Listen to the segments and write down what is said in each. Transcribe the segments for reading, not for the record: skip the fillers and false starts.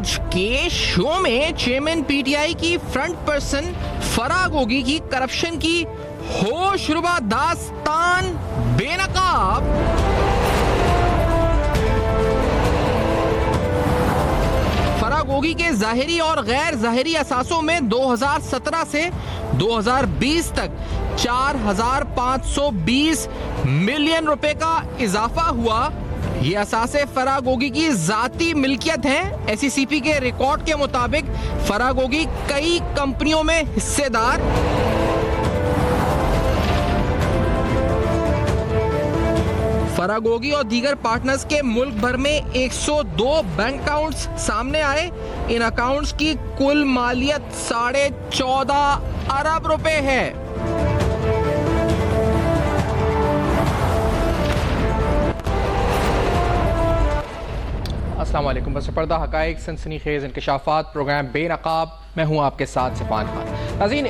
आज के शो में चेयरमैन पीटीआई की फ्रंट पर्सन फराग होगी की करप्शन की होशरुबा दास्तान बेनकाब। फरागोगी के जाहिरी और गैर जाहिरी असासों में 2017 से 2020 तक 4,520 मिलियन रुपए का इजाफा हुआ। ये असासे फरागोगी की जाती मिल्कियत है। एसईसीपी के रिकॉर्ड के मुताबिक फरागोगी कई कंपनियों में हिस्सेदार। फरागोगी और दीगर पार्टनर्स के मुल्क भर में 102 बैंक अकाउंट्स सामने आए। इन अकाउंट्स की कुल मालियत 14.5 अरब रुपए है। अस्सलाम वालेकुम। बस पर्दा हकाइक सनसनीखेज इंकशाफात प्रोग्राम बेनकाब, मैं हूं आपके साथ सिफान खान। नाज़रीन,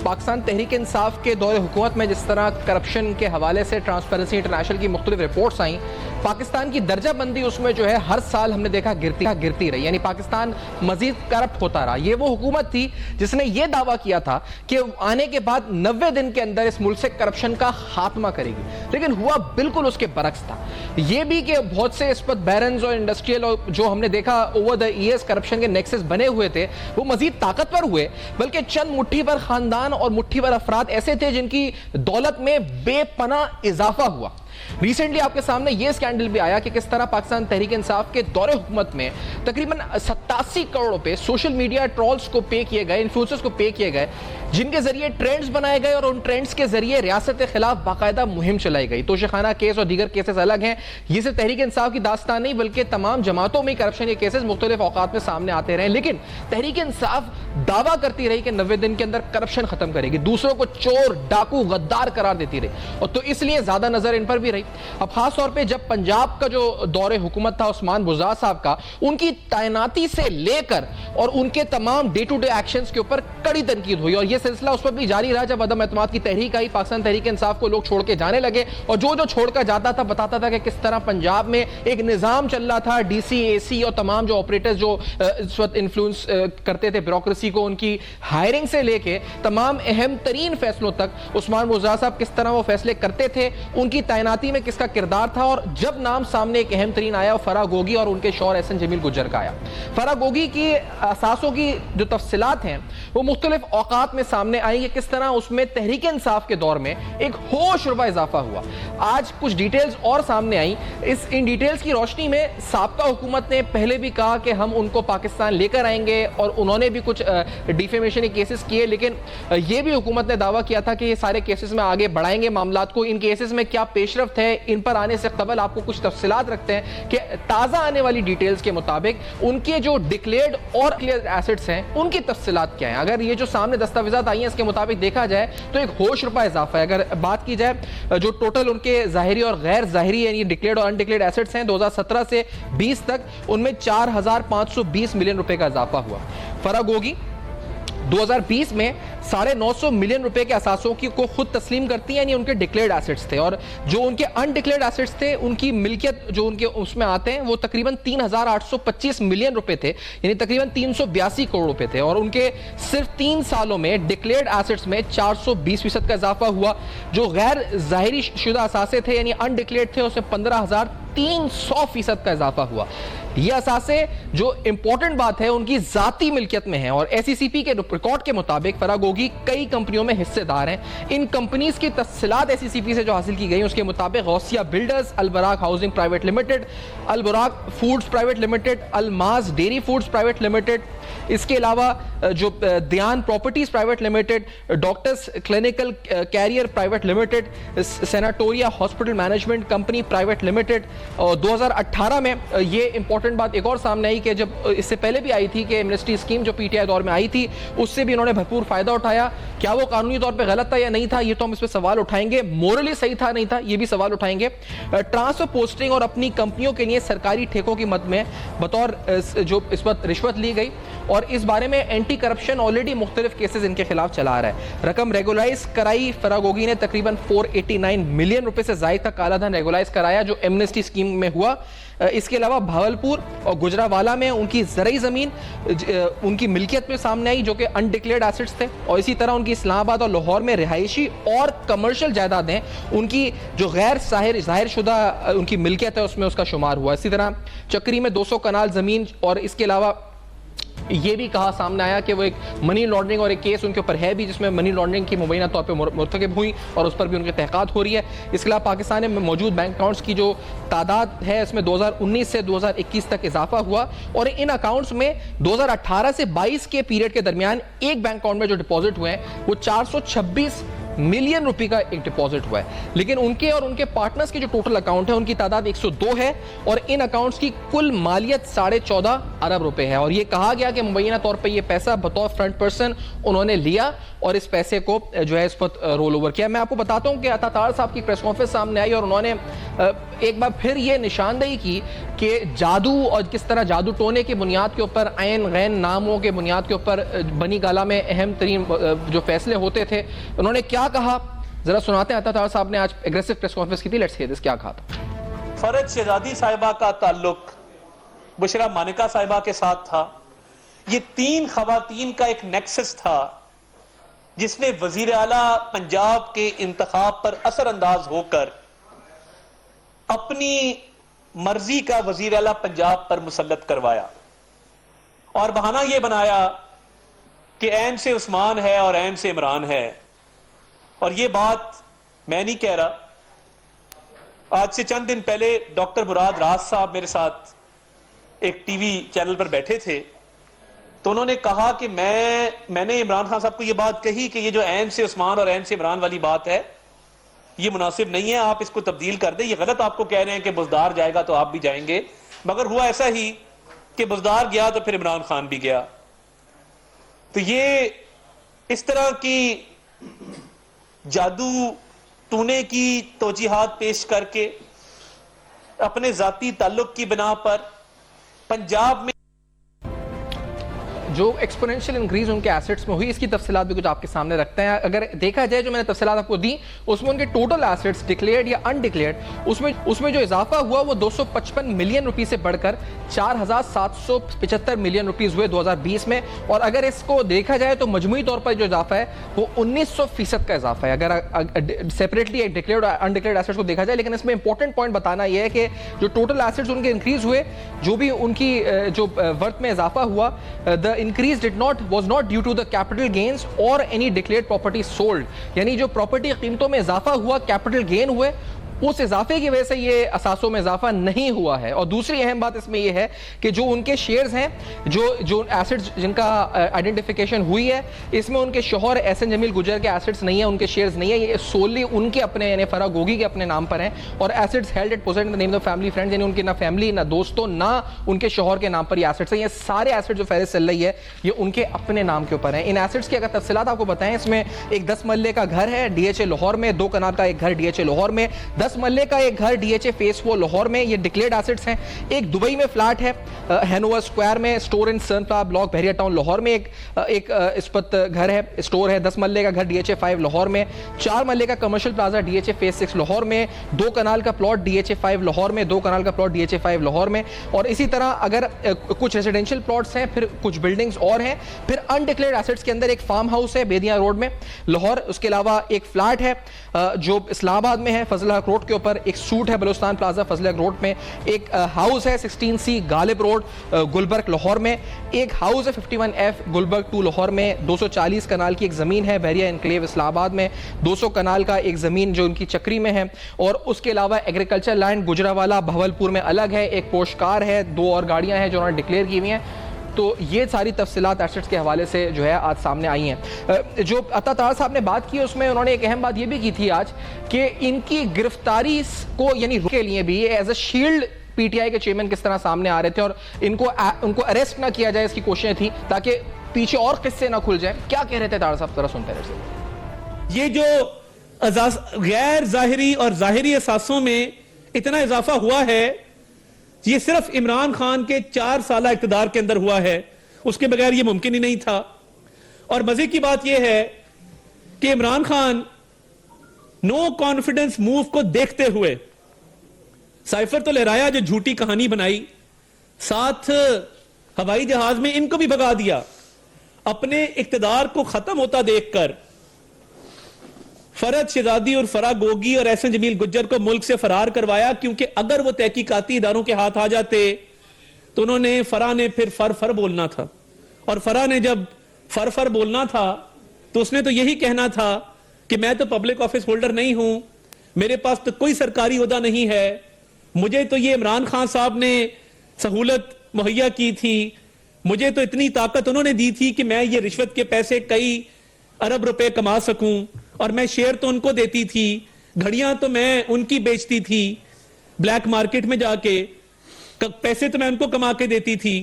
पाकिस्तान तहरीक इंसाफ के दौरे हुकूमत में जिस तरह करप्शन के हवाले से ट्रांसपेरेंसी इंटरनेशनल की मुख्तलिफ रिपोर्ट्स आई, पाकिस्तान की दर्जा बंदी उसमें जो है हर साल हमने देखा गिरती रही, यानी पाकिस्तान मजीद करप्ट होता रहा। ये वो हुकूमत थी जिसने ये दावा किया था कि आने के बाद 90 दिन के अंदर इस मुल्क से करप्शन का खात्मा करेगी, लेकिन हुआ बिल्कुल उसके बरक्स था। ये भी कि बहुत से इस पर बैरन्स और इंडस्ट्रियल और जो हमने देखा ओवर द ईयर्स करप्शन के नेक्सस बने हुए थे, वो मजीद ताकतवर हुए, बल्कि चंद मुट्ठी भर खानदान और मुट्ठी भर अफराद ऐसे थे जिनकी दौलत में बेपनाह इजाफा हुआ। रिसेंटली आपके सामने यह स्कैंडल भी आया कि किस तरह पाकिस्तान तहरीक इंसाफ के दौरे हुकूमत में तकरीबन 87 करोड़ रुपए सोशल मीडिया ट्रोल्स को पे किए गए, इन्फ्लुएंसर्स को पे किए गए, जिनके जरिए ट्रेंड्स बनाए गए और उन ट्रेंड्स के जरिए रियासत के खिलाफ बाकायदा मुहिम चलाई गई। तोशाखाना केस और दीगर केसेस अलग हैं, ये सिर्फ तहरीक इंसाफ की दास्तान नहीं बल्कि तमाम जमातों में करप्शन के केसेस मुख्तलिफ औकात में सामने आते रहे, लेकिन तहरीक इंसाफ दावा करती रही कि 90 दिन के अंदर करप्शन खत्म करेगी, दूसरों को चोर डाकू गद्दार करार देती रही, और तो इसलिए ज्यादा नजर इन पर भी रही। अब खास तौर पे जब पंजाब का जो दौरे हुकूमत था उस्मान बुज़दार साहब का, उनकी तैनाती से लेकर और उनके तमाम डे टू डे एक्शंस के ऊपर कड़ी तनकीद हुई, और यह सिलसिला उस पर भी जारी रहा जब अदम एतमाद की तहरीक आई, पाकिस्तान तहरीक इंसाफ को लोग छोड़ के जाने लगे, और जो जो छोड़कर जाता था बताता था कि किस तरह पंजाब में एक निजाम चल रहा था, डीसी एसी और तमाम जो ऑपरेटर्स जो इस वक्त इन्फ्लुएंस करते थे ब्यूरोक्रेसी को, उनकी हायरिंग से लेके तमाम अहम तरीन फैसलों तक उस्मान बुज़दार साहब किस तरह वो फैसले करते थे, उनकी तैनाती में किसका किरदार था। और जब नाम सामने एक अहम तरीन आया फरागोगी और उनके शौहर एहसन जमील गुज्जर का आया। फरागोगी की असासों की जो तफसीलात हैं वो मुख्तलिफ औकात में सामने आई कि किस तरह उसमें तहरीक इंसाफ के दौर में एक होशरुबा इजाफा हुआ। आज कुछ डिटेल्स और सामने आई। इन डिटेल्स की रोशनी में साबका हुकूमत ने पहले भी कहा कि हम उनको पाकिस्तान लेकर आएंगे, और उन्होंने भी कुछ डिफेमेशन के केसेस किए, लेकिन यह भी हुकूमत ने दावा किया था कि ये सारे केसेस में आगे बढ़ाएंगे मामलात को। इन केसेस में क्या पेशरफ्त है, इन पर आने से कबल आपको कुछ तफसीलात रखते हैं कि ताज़ा आने वाली डिटेल्स के मुताबिक उनके जो डिक्लेयर्ड और क्लियर एसेट्स हैं उनकी तफसीलात क्या हैं। अगर ये जो सामने दस्तावेजात आई हैं इसके मुताबिक देखा जाए तो एक होशरुबा इजाफा है। अगर बात की जाए जो टोटल उनके ज़ाहिरी और गैर ज़ाहिरी यानी डिक्लेयर्ड और अनडिक्लेयर्ड एसेट्स हैं 2017 से 20 तक, उनमें 4,520 मिलियन रुपए का इजाफा हुआ। फरागोगी 2020 में 950 मिलियन रुपए के असासों की को खुद तस्लीम करती हैं, यानी उनके डिक्लेयर्ड एसेट्स थे, और जो उनके अनडिक्लेयर्ड एसेट्स थे उनकी मिल्कियत जो उनके उसमें आते हैं वो तकरीबन 3,825 मिलियन रुपए थे, यानी तकरीबन 382 करोड़ रुपए थे, और उनके सिर्फ 3 सालों में डिक्लेयर्ड एसेट्स में 420% का इजाफा हुआ। जो गैर जाहिरी शुदा असासे थे यानी अनडिक्लेयर्ड थे उसमें 15,300% का इजाफा हुआ। ये असासे जो इंपॉर्टेंट बात है उनकी जाती मिल्कियत में है, और एसईसीपी के रिकॉर्ड के मुताबिक फरागोगी कई कंपनियों में हिस्सेदार हैं। इन कंपनीज की तफसीलात एसईसीपी से जो हासिल की गई उसके मुताबिक Ghousia builders, Albarak housing private limited, Albarak foods private limited, Almaz dairy foods private limited, इसके अलावा जो Dhyan properties private limited, doctors clinical career private limited, sanatoria hospital management company private limited. और 2018 में ये इंपॉर्टेंट बात एक और सामने आई कि जब इससे पहले भी आई थी कि एमनेस्टी स्कीम जो पीटीआई दौर में आई थी उससे भी इन्होंने भरपूर फायदा उठाया। क्या वो कानूनी तौर पे गलत था या नहीं था, ये तो हम इस पर सवाल उठाएंगे। मोरली सही था नहीं था, ये भी सवाल उठाएंगे। ट्रांसफर पोस्टिंग और अपनी कंपनियों के लिए सरकारी ठेकों की मद में बतौर जो इस वक्त रिश्वत ली गई, और इस बारे में एंटी करप्शन ऑलरेडी मुख्तलिफ केसेस इनके खिलाफ चला रहा है। रकम रेगुलाइज कराई फरागोगी ने तकरीबन 489 मिलियन रुपए से ज्यादा का काला धन रेगुलाइज कराया जो एमनेस्टी स्कीम में हुआ। इसके अलावा भावलपुर भवलपुर और गुजरावाला में उनकी ज़रई ज़मीन उनकी मिल्कियत में सामने आई जो कि अनडिक्लेयर्ड एसेट्स थे, और इसी तरह उनकी इस्लामाबाद और लाहौर में रिहायशी और कमर्शियल जायदादें उनकी जो गैर जाहिर शुदा उनकी मिल्कियत है उसमें उसका शुमार हुआ। इसी तरह चक्री में 200 कनाल ज़मीन, और इसके अलावा ये भी कहा सामने आया कि वो एक मनी लॉन्ड्रिंग और एक केस उनके ऊपर है भी जिसमें मनी लॉन्ड्रिंग की मुबैना तौर पे मुर्तकब हुई और उस पर भी उनकी तहक़ीक़ात हो रही है। इसके अलावा पाकिस्तान में मौजूद बैंक अकाउंट्स की जो तादाद है इसमें 2019 से 2021 तक इजाफा हुआ, और इन अकाउंट्स में 2018 से 22 के पीरियड के दरमियान एक बैंक अकाउंट में जो डिपॉजिट हुए हैं वो 426 मिलियन रुपए का एक डिपॉजिट हुआ है। लेकिन उनके और उनके पार्टनर्स के जो टोटल अकाउंट है उनकी तादाद 102 है, और इन अकाउंट्स की कुल मालियत 14.5 अरब रुपए है। और ये कहा गया कि मुबैना तौर पे ये पैसा बतौर फ्रंट पर्सन उन्होंने लिया और इस पैसे को जो है इस पर रोल ओवर किया। मैं आपको बताता हूं कि अता तार साहब की प्रेस कॉन्फ्रेंस सामने आई और उन्होंने एक बार फिर ये निशानदेही की कि जादू और किस तरह जादू टोने की बुनियाद के ऊपर, ऐन गैन नामों के बुनियाद के ऊपर बनी गाला में अहम तरीन जो फैसले होते थे। उन्होंने क्या कहा जरा सुनाते हैं। अता तार साहब ने आज एग्रेसिव प्रेस कॉन्फ्रेंस की थी, लेट्स हियर दिस। क्या कहा था? फरज शहजादी साहिबा का ताल्लुक बुशरा मानिका साहिबा के साथ था। ये 3 खवातीन का एक नेक्सस था जिसने वजीर आला पंजाब के इंतखाब पर असरअंदाज होकर अपनी मर्जी का वजीर आला पंजाब पर मुसल्लत करवाया और बहाना यह बनाया कि ऐन से उस्मान है और ऐन से इमरान है। और यह बात मैं नहीं कह रहा। आज से चंद दिन पहले डॉक्टर मुराद राज साहब मेरे साथ एक टीवी चैनल पर बैठे थे, तो उन्होंने कहा कि मैंने इमरान खान साहब को यह बात कही कि ये जो ऐन से उस्मान और ऐन से इमरान वाली बात है ये मुनासिब नहीं है, आप इसको तब्दील कर दें। ये गलत आपको कह रहे हैं कि बुज़दार जाएगा तो आप भी जाएंगे, मगर हुआ ऐसा ही कि बुज़दार गया तो फिर इमरान खान भी गया। तो ये इस तरह की जादू टूने की तोजीहात पेश करके अपने जाती ताल्लुक की बिना पर पंजाब में जो एक्सपोनेंशियल इंक्रीज उनके एसेट्स में हुई, इसकी तफसीलात भी कुछ आपके सामने रखते हैं। अगर देखा जाए जो मैंने तफसीलात आपको दी उसमें उनके टोटल एसेट्स डिक्लेयर्ड या अनडिक्लेयर्ड उसमें जो इजाफा हुआ वो 255 मिलियन रुपए से बढ़कर 4,775 मिलियन रुपीस हुए 2020 में। और अगर इसको देखा जाए तो मजमूई तौर पर जो इजाफा है वो 1900% का इजाफा है अगर सेपरेटली डिक्लेयर्ड और अनडिक्लेयर्ड एसेट्स को देखा जाए। लेकिन इसमें इंपॉर्टेंट पॉइंट बताना यह है कि जो टोटल एसेट्स उनके इंक्रीज हुए, जो भी उनकी जो वर्थ में इजाफा हुआ, the increase was not due to the capital gains or any declared property sold, यानी जो प्रॉपर्टी कीमतों में इजाफा हुआ, कैपिटल गेन हुए, उस इजाफे की वजह से ये असासों में इजाफा नहीं हुआ है। और दूसरी अहम बात इसमें यह है कि जो उनके शेयर्स हैं, जो एसेट्स जिनका आइडेंटिफिकेशन हुई है, इसमें उनके शोहर एहसन जमील गुजर के एसेट्स नहीं है, उनके शेयर्स नहीं है, ये सोली उनके अपने यानी फराह गोगी के अपने नाम पर हैं। और assets held at possession in the name of family friends, यानी उनके ना फैमिली ना दोस्तों ना उनके शोहर के नाम पर ये एसेट्स हैं। ये सारे एसेट्स जो फहरिस्त चल रही है ये उनके अपने नाम के ऊपर है। इन एसेट्स की अगर तफसीलात आपको बताएं, इसमें एक 10 मरले का घर है DHA लाहौर में, 2 कनाल का एक घर DHA लाहौर में, 10 मरले का एक घर DHA फेस 4 लाहौर में, ये डिक्लेयर्ड एसेट्स हैं। एक दुबई में फ्लैट है हैनोवर स्क्वायर में, स्टोर इन सनप्ला ब्लॉक बहरिया टाउन लाहौर में एक इस्पत घर है, स्टोर है। 10 मरले का घर DHA 5 लाहौर में, 4 मरले का commercial plaza DHA face 6 Lahore में, 2 कनाल का प्लॉट DHA 5 लाहौर में, 2 कनाल का प्लॉट DHA 5 लाहौर में। और इसी तरह अगर कुछ रेजिडेंशियल प्लॉट्स हैं, फिर कुछ बिल्डिंग्स और हैं, फिर अनडिक्लेयर्ड एसेट्स के अंदर एक फार्म हाउस है बेदिया रोड में लाहौर, उसके अलावा एक फ्लैट है जो इस्लामाबाद में है फजल हक रोड के ऊपर, एक सूट है बलूचिस्तान प्लाजा फजल हक रोड में, एक हाउस है 16C गालिब रोड गुलबर्ग लाहौर में, एक हाउस है 51F गुलबर्ग 2 लाहौर में, 240 कनाल की एक ज़मीन है बहरिया इनक्लेव इस्लामाबाद में, 200 कनाल का एक ज़मीन जो उनकी चक्री में है। और उसके अलावा एग्रीकल्चर लैंड गुजरावाला भवलपुर में अलग है, एक पोर्श कार है, 2 और गाड़ियाँ हैं जो उन्होंने डिक्लेयर की हुई हैं। तो ये सारी तफसीलात एसेट्स के हवाले से जो है आज सामने आई हैं। जो अता तार साहब ने बात की उसमें उन्होंने एक अहम बात ये भी की थी आज कि इनकी गिरफ्तारी को यानी के लिए भी एज अ शील्ड PTI के चेयरमैन किस तरह सामने आ रहे थे और उनको अरेस्ट ना किया जाए इसकी कोशिशें थी ताकि पीछे और किस्से ना खुल जाए। क्या कह रहे थे तार साहब, जरा सुनते हैं। ये जो गैर जाहिरी और जाहिरी असासों में इतना इजाफा हुआ है, ये सिर्फ इमरान खान के 4 साल इक़्तिदार के अंदर हुआ है, उसके बगैर ये मुमकिन ही नहीं था। और मजे की बात यह है कि Imran Khan no confidence move को देखते हुए साइफर तो लहराया जो झूठी कहानी बनाई, साथ हवाई जहाज में इनको भी भगा दिया। अपने इक्तदार को खत्म होता देखकर फरहद शहजादी और फराह गोगी और एहसन जमील गुज्जर को मुल्क से फरार करवाया, क्योंकि अगर वो तहकीकाती इदारों के हाथ आ जाते तो उन्होंने फराह ने फिर फर बोलना था, और फराह ने जब फर बोलना था तो उसने तो यही कहना था कि मैं तो पब्लिक ऑफिस होल्डर नहीं हूं, मेरे पास तो कोई सरकारी ओहदा नहीं है, मुझे तो ये इमरान खान साहब ने सहूलत मुहैया की थी, मुझे तो इतनी ताकत उन्होंने दी थी कि मैं ये रिश्वत के पैसे कई अरब रुपए कमा सकूं, और मैं शेयर तो उनको देती थी, घड़ियां तो मैं उनकी बेचती थी ब्लैक मार्केट में जाके, पैसे तो मैं उनको कमा के देती थी,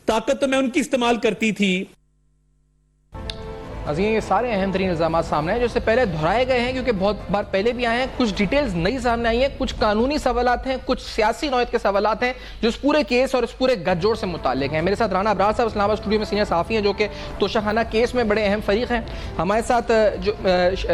ताकत तो मैं उनकी इस्तेमाल करती थी। अजीम, ये सारे अहम तरीन इल्ज़ामात सामने हैं जो इससे पहले दोहराए गए हैं, क्योंकि बहुत बार पहले भी आए हैं। कुछ डिटेल्स नई सामने आई हैं, कुछ कानूनी सवालात हैं, कुछ सियासी नौयत के सवालात हैं जो इस पूरे केस और इस पूरे गठजोड़ से मुताल्लिक हैं। मेरे साथ राना अबरार साहब इस्लामाबाद स्टूडियो में सीनियर सहाफ़ी हैं जो कि तोशाखाना केस में बड़े अहम फरीक हैं। हमारे साथ जो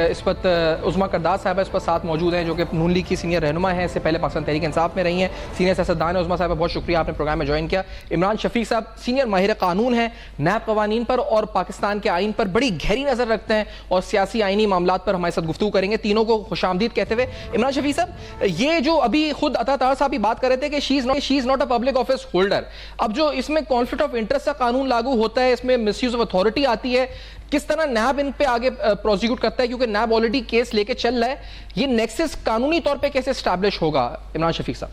इस वक्त उज़मा करदार साहब इस पर साथ मौजूद हैं जो कि नून लीग की सीनियर रहनुमा हैं, इससे पहले पाकिस्तान तहरीक इंसाफ में रही हैं, सीनियर सियासतदान है। उज़मा साहब बहुत शुक्रिया, आपने प्रोग्राम में ज्वाइन किया। इमरान शफीक साहब सीनियर माहिर कानून हैं, नैब कवानीन पर और पाकिस्तान के आइन पर बड़ी गहरी नज़र रखते हैं और सियासी आईनी मामलात पर हमारे साथ गुफ्तगू करेंगे। तीनों को खुशामदीद कहते हुए, इमरान शफीक साहब, ये जो अभी खुद अता तार साहब बात कर रहे थे कि she is not a public office holder, अब जो इसमें कॉन्फ्लिक्ट ऑफ इंटरेस्ट का कानून लागू होता है, इसमें मिसयूज ऑफ अथॉरिटी आती है, किस तरह नैब इन पे आगे प्रोसिक्यूट करता है, क्योंकि नैब ऑलरेडी केस लेके चल रहा है, ये नेक्सस कानूनी तौर पे कैसे एस्टैब्लिश होगा? इमरान शफीक साहब।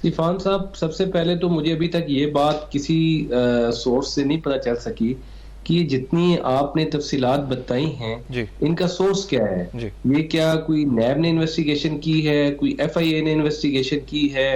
इरफान साहब, सबसे पहले तो मुझे अभी तक ये बात किसी सोर्स से नहीं पता चल सकी कि जितनी आपने तफसीलात बताई हैं इनका सोर्स क्या है। ये क्या कोई नैब ने इन्वेस्टिगेशन की है, कोई FIA ने इन्वेस्टिगेशन की है,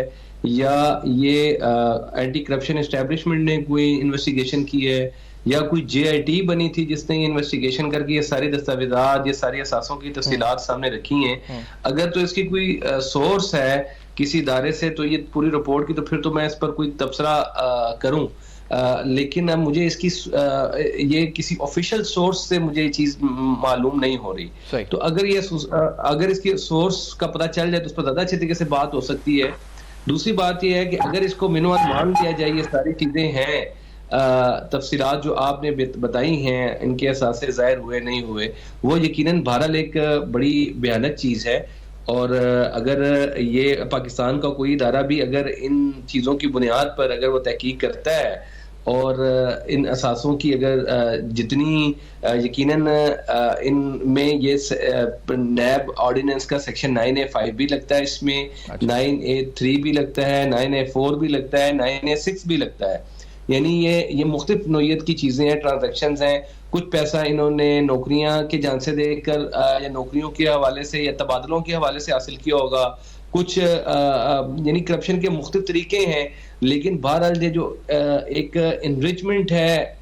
या ये एंटी करप्शन एस्टेब्लिशमेंट ने कोई इन्वेस्टिगेशन की है, या कोई JIT बनी थी जिसने ये इन्वेस्टिगेशन करके ये सारे दस्तावेजात, ये सारी असासों की तफसीलात सामने रखी हैं। अगर तो इसकी कोई सोर्स है किसी इदारे से तो ये पूरी रिपोर्ट की, तो फिर तो मैं इस पर कोई तबसरा करूं, लेकिन अब मुझे इसकी ये किसी ऑफिशियल सोर्स से मुझे ये चीज मालूम नहीं हो रही। तो अगर इसकी सोर्स का पता चल जाए तो उस पर ज्यादा अच्छे तरीके से बात हो सकती है। दूसरी बात यह है कि अगर इसको मिनवाज मान लिया जाए, ये सारी चीजें हैं, तफसीलात जो आपने बताई हैं, इनके असासे जाहिर हुए नहीं हुए, वो यकीनन बहरहाल एक बड़ी भयानक चीज है। और अगर ये पाकिस्तान का कोई इदारा भी अगर इन चीज़ों की बुनियाद पर अगर वो तहकीक करता है और इन असासों की अगर जितनी यकीनन इनमें ये नैब ऑर्डिनेंस का सेक्शन 9A5 भी लगता है, इसमें 9A3 भी लगता है, 9A4 भी लगता है, 9A6 भी लगता है, यानी ये मुख्तलिफ नौयत की चीज़ें हैं, ट्रांजैक्शंस हैं। कुछ पैसा इन्होंने नौकरियां के जान से देकर या नौकरियों के हवाले से या तबादलों के हवाले से हासिल किया होगा, कुछ यानी करप्शन के मुख्तलिफ तरीके हैं। लेकिन बहरहाल ये जो एक इनरिचमेंट है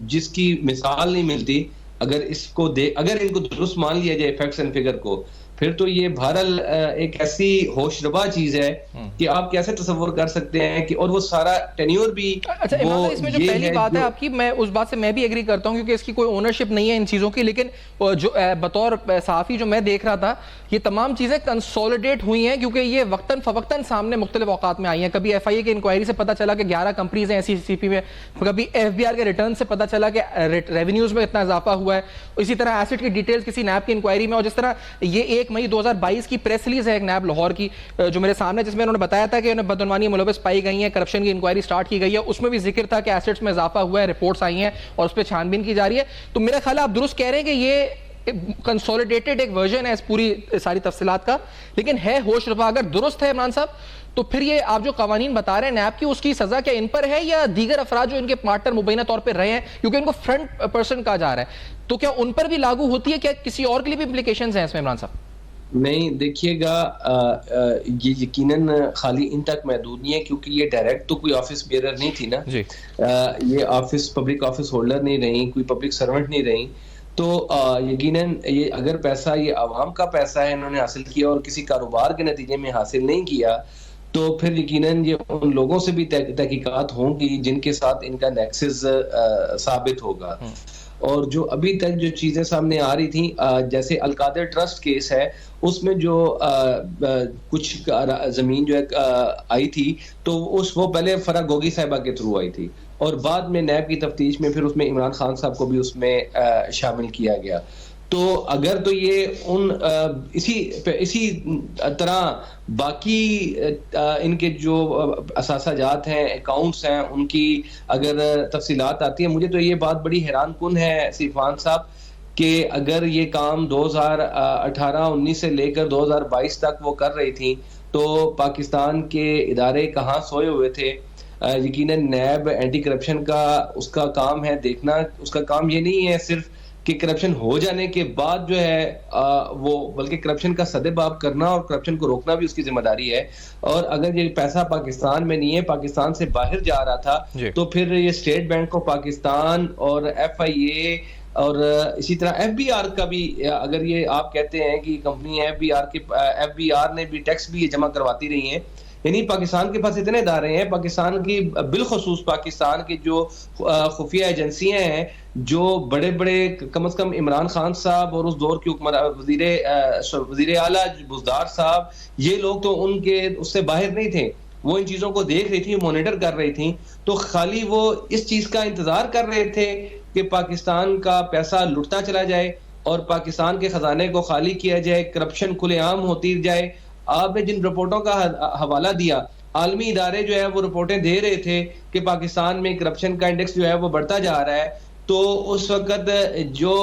जिसकी मिसाल नहीं मिलती, अगर इनको दुरुस्त मान लिया जाए फैक्ट्स एंड फिगर को, फिर तो ये बहरहाल एक ऐसी होशरबा चीज है कि आप कैसे तसव्वुर कर सकते हैं कि, और वो सारा टेन्योर भी। अच्छा, इसमें जो पहली बात है आपकी, मैं उस बात से मैं भी एग्री करता हूं क्योंकि इसकी कोई ओनरशिप नहीं है इन चीजों की, लेकिन जो बतौर सहाफी जो मैं देख रहा था, ये तमाम चीजें कंसोलिडेट हुई हैं क्योंकि ये वक्तन फवक्तन सामने मुख्तलिफ औकात में आई हैं। कभी FIA की इंक्वायरी से पता चला कि 11 कंपनीज हैं SCCP में, कभी FBR के रिटर्न से पता चला कि रेवेन्यूज में इतना इजाफा हुआ है, इसी तरह एसेट की डिटेल्स किसी नैब की इंक्वायरी में, और जिस तरह ये 1 मई 2022 की प्रेस रिलीज है एक नैब लाहौर की जो मेरे सामने, जिसमें उन्होंने बताया था कि उन्हें बदअनवानी मुलविस पाई गई है, करप्शन की इंक्वायरी स्टार्ट की गई है, उसमें भी जिक्र था कि एसेट्स में इजाफा हुआ है, रिपोर्ट्स आई हैं और उस पर छानबीन की जा रही है। तो मेरा ख्याल है आप दुरुस्त कह रहे हैं कि ये कंसोलिडेटेड एक वर्जन है इस पूरी सारी तफसीलात का, लेकिन है होश रफा। अगर दुरुस्त है इमरान साहब, तो फिर ये आप जो कवानीन बता रहे हैं नैब की, उसकी सजा क्या इन पर है या दीगर अफराद जो इनके पार्टनर मुबैना तौर पर रहे हैं, क्योंकि इनको फ्रंट पर्सन कहा जा रहा है, तो क्या उन पर भी लागू होती है? क्या किसी और के लिए भी इम्प्लीकेशंस हैं इसमें इमरान साहब? नहीं, देखिएगा, ये यकीनन खाली इन तक महदूद नहीं है क्योंकि ये डायरेक्ट तो कोई ऑफिस बेयरर नहीं थी ना, ये पब्लिक ऑफिस होल्डर नहीं रही, कोई पब्लिक सर्वेंट नहीं रही, तो यकीनन ये अगर पैसा ये आवाम का पैसा है, इन्होंने हासिल किया और किसी कारोबार के नतीजे में हासिल नहीं किया, तो फिर यकीनन ये उन लोगों से भी तहकीकात होंगी जिनके साथ इनका नेक्सस साबित होगा। और जो अभी तक जो चीजें सामने आ रही थी, जैसे अलकादर ट्रस्ट केस है, उसमें जो कुछ जमीन जो है आई थी, तो वो पहले फराह गोगी साहिबा के थ्रू आई थी और बाद में नैब की तफ्तीश में फिर उसमें इमरान खान साहब को भी उसमें शामिल किया गया। तो अगर तो ये इसी तरह बाकी इनके जो असासाजात हैं, अकाउंट्स हैं, उनकी अगर तफसीलात आती है, मुझे तो ये बात बड़ी हैरान कुन है सिफान साहब कि अगर ये काम 2018-19 से लेकर 2022 तक वो कर रही थी, तो पाकिस्तान के इदारे कहाँ सोए हुए थे? यकीनन नैब एंटी करप्शन का उसका काम है देखना। उसका काम ये नहीं है सिर्फ कि करप्शन हो जाने के बाद जो है वो, बल्कि करप्शन का सदेबाब करना और करप्शन को रोकना भी उसकी जिम्मेदारी है। और अगर ये पैसा पाकिस्तान में नहीं है, पाकिस्तान से बाहर जा रहा था, तो फिर ये स्टेट बैंक ऑफ पाकिस्तान और FIA और इसी तरह FBR का भी, अगर ये आप कहते हैं कि कंपनी FBR ने भी टैक्स भी ये जमा करवाती रही है, यानी पाकिस्तान के पास इतने इदारे हैं, पाकिस्तान की बिलखुसूस पाकिस्तान की जो खुफिया एजेंसियां हैं, जो बड़े बड़े कम से कम इमरान खान साहब और उस दौर के वजीर आला बुज़दार साहब, ये लोग तो उनके उससे बाहर नहीं थे, वो इन चीजों को देख रही थी, मॉनिटर कर रही थी। तो खाली वो इस चीज का इंतजार कर रहे थे कि पाकिस्तान का पैसा लुटता चला जाए और पाकिस्तान के खजाने को खाली किया जाए, करप्शन खुलेआम होती जाए। आपने जिन रिपोर्टों का हवाला दिया, आलमी इदारे जो है वो रिपोर्टें दे रहे थे कि पाकिस्तान में करप्शन का इंडेक्स जो है वो बढ़ता जा रहा है, तो उस वक्त जो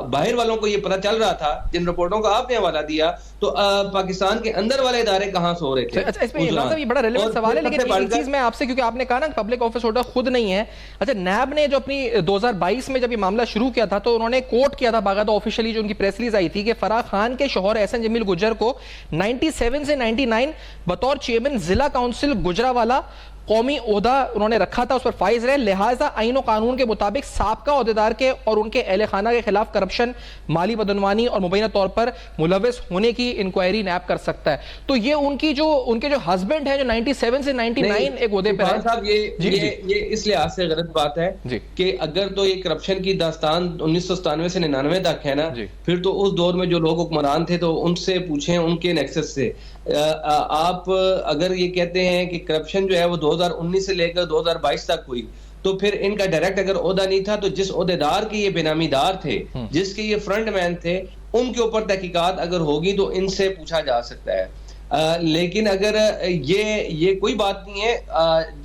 बाहर वालों को ये पता चल रहा था, जिन रिपोर्टों का आपने हवाला दिया, तो पाकिस्तान के अंदर वाले इदारे कहां सो रहे थे? अच्छा, इसमें इमरान साहब ये बड़ा रेलेवेंट सवाल है, लेकिन एक चीज मैं आपसे, क्योंकि आपने कहा ना पब्लिक ऑफिस होल्डर खुद नहीं है। अच्छा, नैब ने जो अपनी 2022 में जब ये मामला शुरू किया था, तो उन्होंने कोट किया था बाकायदा ऑफिशियली, जो उनकी प्रेस रिलीज आई थी, कि फराह खान के शौहर एहसन जमील गुज्जर को 97 से 99 बतौर चेयरमैन जिला काउंसिल गुजरावाला कौमी ओहदा उन्होंने रखा था, उस पर फाइज रहे, लिहाजा आईन और कानून के मुताबिक साबका ओहदेदार के और उनके अहले खाना के खिलाफ करप्शन, माली बदनवानी और मुबैना तौर पर मुलविस होने की इंक्वायरी नैब कर सकता है। तो ये उनके जो हस्बैंड है, जो 97 से 99 एक ओहदे पर है साहब, ये इस लिहाज से गलत बात है कि अगर तो ये करप्शन की दास्तान 1997 से 99 तक है ना, फिर तो उस दौर में जो लोग हुक्मरान थे, तो उनसे पूछें, उनके नेक्सस से। आप अगर ये कहते हैं कि करप्शन जो है वो 2019 से लेकर 2022 तक हुई, तो फिर इनका डायरेक्ट अगर ओहदा नहीं था, तो जिस ओहदेदार के ये बेनामीदार थे, जिसके ये फ्रंट मैन थे, उनके ऊपर तहकीकात अगर होगी तो इनसे पूछा जा सकता है। लेकिन अगर ये कोई बात नहीं है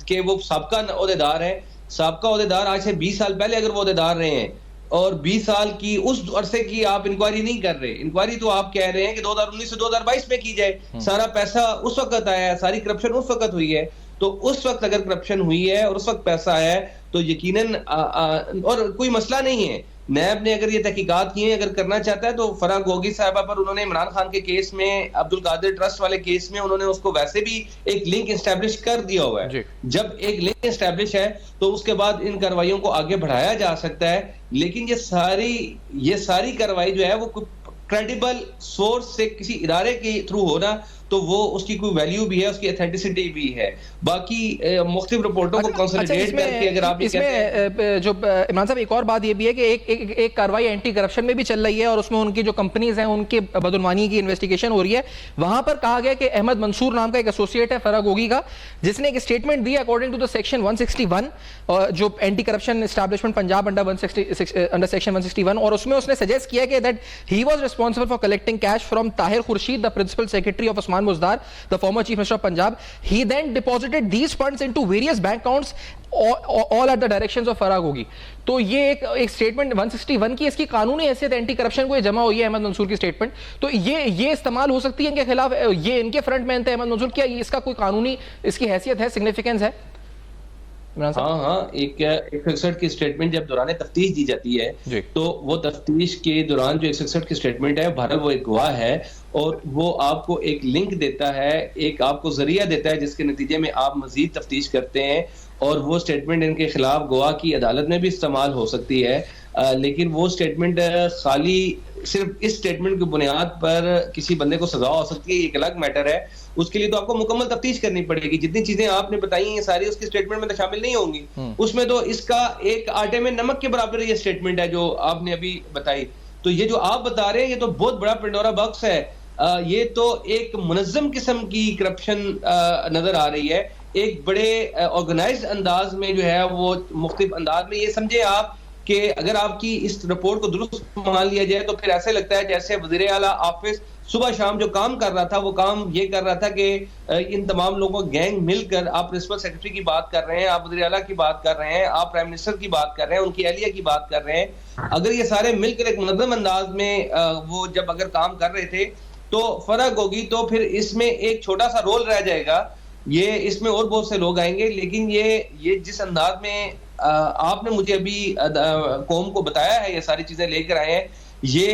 कि वो साबका ओहदेदार है, साबका ओहदेदार आज से 20 साल पहले अगर वो ओहदेदार रहे हैं और 20 साल की उस अरसे की आप इंक्वायरी नहीं कर रहे, इंक्वायरी तो आप कह रहे हैं कि 2019 से 2022 में की जाए, सारा पैसा उस वक्त आया है, सारी करप्शन उस वक्त हुई है, तो उस वक्त अगर करप्शन हुई है और उस वक्त पैसा आया है, तो यकीनन और कोई मसला नहीं है। नैब ने अगर ये तहकीकात की है, अगर करना चाहता है, तो फराह गोगी साहिबा पर उन्होंने इमरान खान के केस में, अब्दुल कादिर ट्रस्ट वाले केस में, उन्होंने उसको वैसे भी एक लिंक एस्टैब्लिश कर दिया हुआ है। जब एक लिंक एस्टैब्लिश है, तो उसके बाद इन कार्रवाइयों को आगे बढ़ाया जा सकता है। लेकिन ये सारी कार्रवाई जो है वो क्रेडिबल सोर्स से किसी इदारे के थ्रू होना, तो वो उसकी कोई वैल्यू भी है, उसकी ऑथेंटिसिटी भी है। बाकी मुख्तलिफ रिपोर्टों को कंसोलिडेट करके अगर आप इसमें जो इमरान साहब, एक और बात ये भी है कि एक कार्रवाई एंटी करप्शन में भी चल रही है और उसमें उनकी जो कंपनीज हैं, उनके बदनवानी की इन्वेस्टिगेशन हो रही है। वहां पर कहा गया कि अहमद मंसूर नाम का एक एसोसिएट है फराह गोगी का, जिसने एक स्टेटमेंट दी अकॉर्डिंग टू द सेक्शन 161 जो anti corruption establishment Punjab under section 161, और उसमें उसने सजेस्ट किया कि that he was responsible for collecting cash from Tahir Khurshid, the principal secretary of Usman Buzdar, the former chief minister of Punjab. He then deposited these funds into various bank accounts, all at the directions of Farah Gogi. तो ये एक statement 161 की, इसकी कानूनी हैसियत anti corruption को जमा हुई है अहमद मंसूर की स्टेटमेंट, तो ये इस्तेमाल हो सकती है इनके खिलाफ, ये इनके फ्रंट मैन थे अहमद मंसूर, क्या इसका कोई कानूनी इसकी हैसियत है, सिग्निफिकेंस है? हाँ, एक 161 की स्टेटमेंट जब दौरान तफ्तीश दी जाती है, तो वो तफ्तीश के दौरान जो 161 की स्टेटमेंट है, भारत वो एक गवाह है और वो आपको एक लिंक देता है, एक आपको जरिया देता है, जिसके नतीजे में आप मजीद तफ्तीश करते हैं और वो स्टेटमेंट इनके खिलाफ गवाह की अदालत में भी इस्तेमाल हो सकती है। लेकिन वो स्टेटमेंट खाली सिर्फ इस स्टेटमेंट की बुनियाद पर किसी बंदे को सजा हो सकती है, एक अलग मैटर है। उसके लिए तो आपको मुकम्मल तफ्तीश करनी पड़ेगी। जितनी चीजें आपने बताई हैं सारी उसकी स्टेटमेंट में तो शामिल नहीं होंगी। उसमें तो इसका एक आटे में नमक के बराबर ये स्टेटमेंट है जो आपने अभी बताई। तो ये जो आप बता रहे हैं ये तो बहुत बड़ा पेंडोरा बॉक्स है। ये तो एक मुनज़्ज़म किस्म की करप्शन नजर आ रही है, एक बड़े ऑर्गेनाइज्ड अंदाज में जो है वो मुख्तलिफ अंदाज में। ये समझे आप कि अगर आपकी इस रिपोर्ट को दुरुस्त मान लिया जाए तो फिर ऐसे लगता है जैसे वज़ीर आला ऑफिस सुबह शाम जो काम कर रहा था वो काम ये कर रहा था कि इन तमाम लोगों गैंग मिलकर, आप प्रिंसिपल सेक्रेटरी की बात कर रहे हैं, आप वज़ीर आला की बात कर रहे हैं, आप प्राइम मिनिस्टर की बात कर रहे हैं, उनकी एहलिया की बात कर रहे हैं। अगर ये सारे मिलकर एक मुनज़्ज़म अंदाज में वो जब अगर काम कर रहे थे तो फर्क होगी। तो फिर इसमें एक छोटा सा रोल रह जाएगा, ये इसमें और बहुत से लोग आएंगे। लेकिन ये जिस अंदाज में आपने मुझे अभी कौम को बताया है, ये सारी चीजें लेकर आए हैं, ये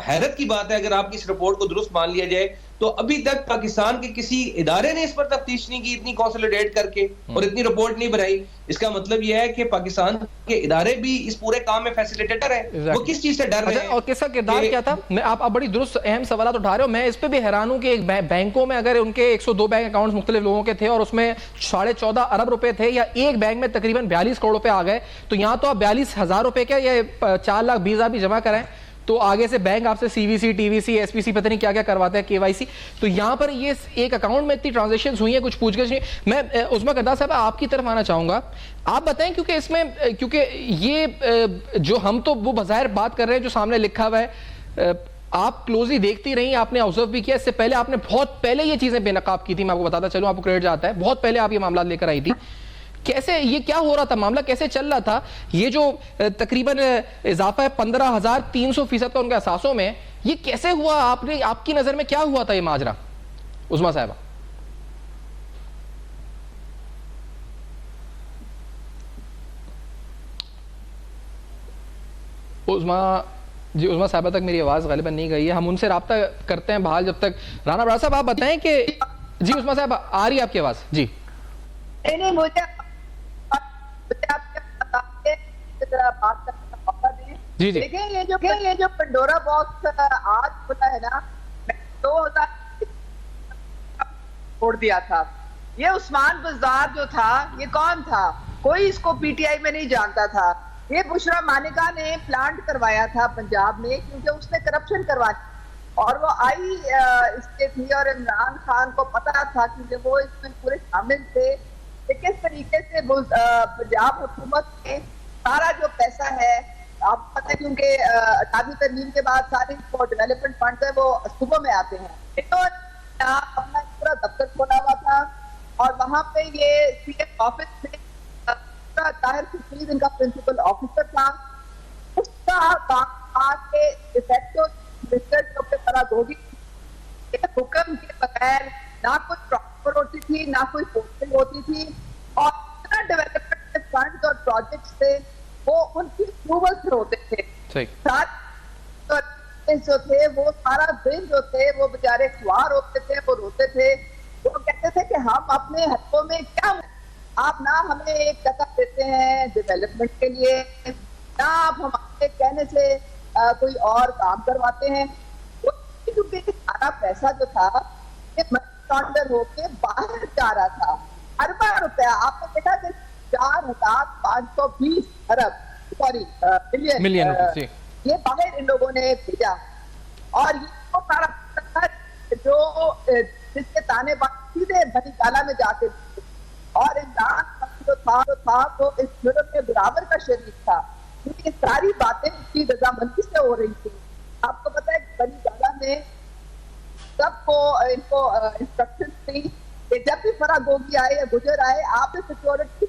हैरत की बात है। अगर आपकी इस रिपोर्ट को दुरुस्त मान लिया जाए तो अभी तक पाकिस्तान के किसी इदारे ने इस पर तफ्तीश नहीं की, इतनी कंसोलिडेट करके और इतनी रिपोर्ट नहीं बनाई। इसका मतलब यह है कि पाकिस्तान के इदारे भी इस पूरे काम में फैसिलिटेटर है। वो किस चीज से डर रहे हैं और किसका किरदार क्या था? मैं आप बड़ी दुरुस्त अहम सवाल उठा रहे हो। मैं इस पे भी हैरान हूं कि एक बैंकों में अगर उनके 102 बैंक अकाउंट्स मुख्तलिफ लोगों के थे और उसमें 14.5 अरब रुपए थे, या एक बैंक में तकरीबन 42 करोड़ रुपए आ गए, तो यहाँ तो आप 42,000 रुपए के या 4,20,000 भी जमा कराएं तो आगे से बैंक आपसे सीवीसी, टीवीसी, एसपीसी पता नहीं क्या क्या करवाता है, केवाईसी। तो यहाँ पर ये एक अकाउंट में इतनी ट्रांजैक्शंस हुई हैं, कुछ पूछगछ नहीं। मैं उस्मा करदार साहब आपकी तरफ आना चाहूंगा, आप बताएं, क्योंकि इसमें क्योंकि ये जो हम तो वो बज़ाहिर बात कर रहे हैं जो सामने लिखा हुआ है, आप क्लोजली देखती रही, आपने ऑब्जर्व भी किया। इससे पहले आपने बहुत पहले ये चीजें बेनकाब की थी, मैं आपको बताता चलूं, आपको क्रेडिट जाता है, बहुत पहले आप ये मामला लेकर आई थी। कैसे ये क्या हो रहा था, मामला कैसे चल रहा था? ये जो तकरीबन इजाफा है 15,300% का उनके असासों में, ये कैसे हुआ? आपने आपकी नजर में क्या हुआ था ये माजरा, उस्मा साहबा? उस्मा जी, उस्मा साहबा तक मेरी आवाज गालिबन नहीं गई है, हम उनसे राब्ता करते हैं बहाल जब तक। राना बड़ा साहब आप बताएं कि जी उस्मा साहब आ रही है आपकी आवाज? जी नहीं, मुझे बात करने का मौका दें। जी जी। देखिए ये जो पेंडोरा बॉक्स आज खुला है ना, 2000 छोड़ दिया था। ये उस्मान बुज़दार जो था, ये कौन था? कोई इसको पीटीआई में नहीं जानता था। ये बुशरा मानिका ने प्लांट करवाया था पंजाब में, क्योंकि उसने करप्शन करवाया और वो आई इसके थी, और इमरान खान को पता था क्योंकि वो इसमें पूरे शामिल थे कि किस तरीके से पंजाब हुकूमत ने सारा जो पैसा है, आप पता है क्योंकि 18वीं तरमीम के बाद सारे डेवलपमेंट फंड है वो सूबों में आते हैं, तो अपना पूरा दफ्तर खोला हुआ था और वहां पे ये सीएम ऑफिस में ताहिर खुर्शीद इनका प्रिंसिपल ऑफिसर था। उसका काम के इफेक्टिव मिनिस्टर के ऊपर फरागोगी हुक्म के बगैर ना कोई ट्रांसफर होती थी, ना कोई पोस्टिंग होती थी, और डेवलपमेंट फंड और प्रोजेक्ट्स थे वो उनकी अप्रूवल से होते थे। साथ जो थे वो सारा दिन जो थे वो बेचारे खुआर होते थे, वो रोते थे, वो कहते थे कि हम अपने हकों में क्या, आप ना हमें एक जगह देते हैं डेवलपमेंट के लिए, ना आप हमारे कहने से कोई और काम करवाते हैं। क्योंकि सारा पैसा जो था ये लॉन्डर होके बाहर जा रहा था, अरबा रुपया। आपने देखा कि 4,520 अरब सॉरी मिलियन ये बाहर इन लोगों ने भेजा, और ये तो सारा जो जिसके ताने सीधे बनी काला में जाते थे। और इमरान जो था वो इस जुर्म में बराबर का शरीक था, क्योंकि सारी बातें उसकी रजामंदी से हो रही थी। आपको पता है बनी काला में सबको इनको इंस्ट्रक्शन थी कि जब भी फरागोगी आए या गुजर आए, आपने सिक्योरिटी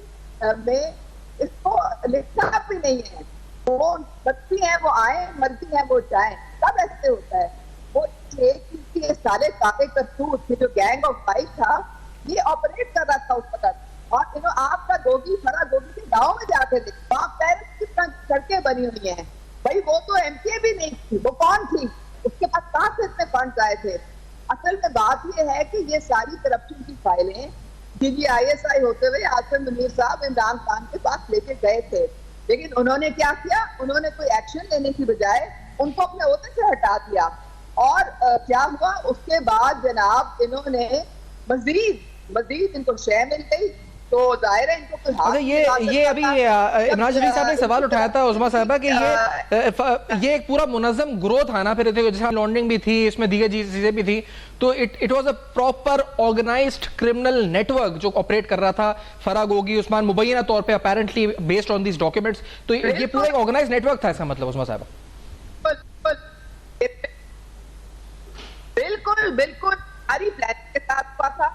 में इसको लिखा भी नहीं है, वो बच्ची है वो आए, मर्जी है वो जाए, सब ऐसे होता है। वो ये सारे काले करतूत जो गैंग ऑफ फाइव था ये ऑपरेट कर रहा था उस वक्त। और आपका गोगी फरागोगी के गाँव में जाते थे, वहाँ पेरेंट्स की सड़कें बनी हुई हैं, भाई वो तो एमपी भी नहीं थी, वो कौन थी, उसके पास कहाँ से इतने फंड आए थे? असल में बात यह है कि ये सारी करप्शन की फाइलें DGISI होते हुए आसिम मुनीर साहब इमरान खान के पास लेके गए थे, लेकिन उन्होंने क्या किया, उन्होंने कोई एक्शन लेने की बजाय उनको अपने ओहदे से हटा दिया। और क्या हुआ उसके बाद जनाब, इन्होंने मजीद इनको शय मिल गई, तो जाहिर है इनको कोई हाथ ये अभी इमरान शरीफ साहब ने सवाल उठाया था उस्मा साहबा कि ये एक पूरा मुनज़्ज़म ग्रोथ था ना, फिर जैसे लॉन्ड्रिंग भी थी, इसमें दीगर चीजें भी थी, तो it was a proper organised criminal network जो ऑपरेट कर रहा था। फराह गोगी, उस्मान मुबैना तौर पे apparently based on these documents, तो ये पूरा एक ऑर्गेनाइज्ड नेटवर्क था, इसका मतलब उस्मा साहबा? बिल्कुल सारी प्लानिंग के साथ हुआ था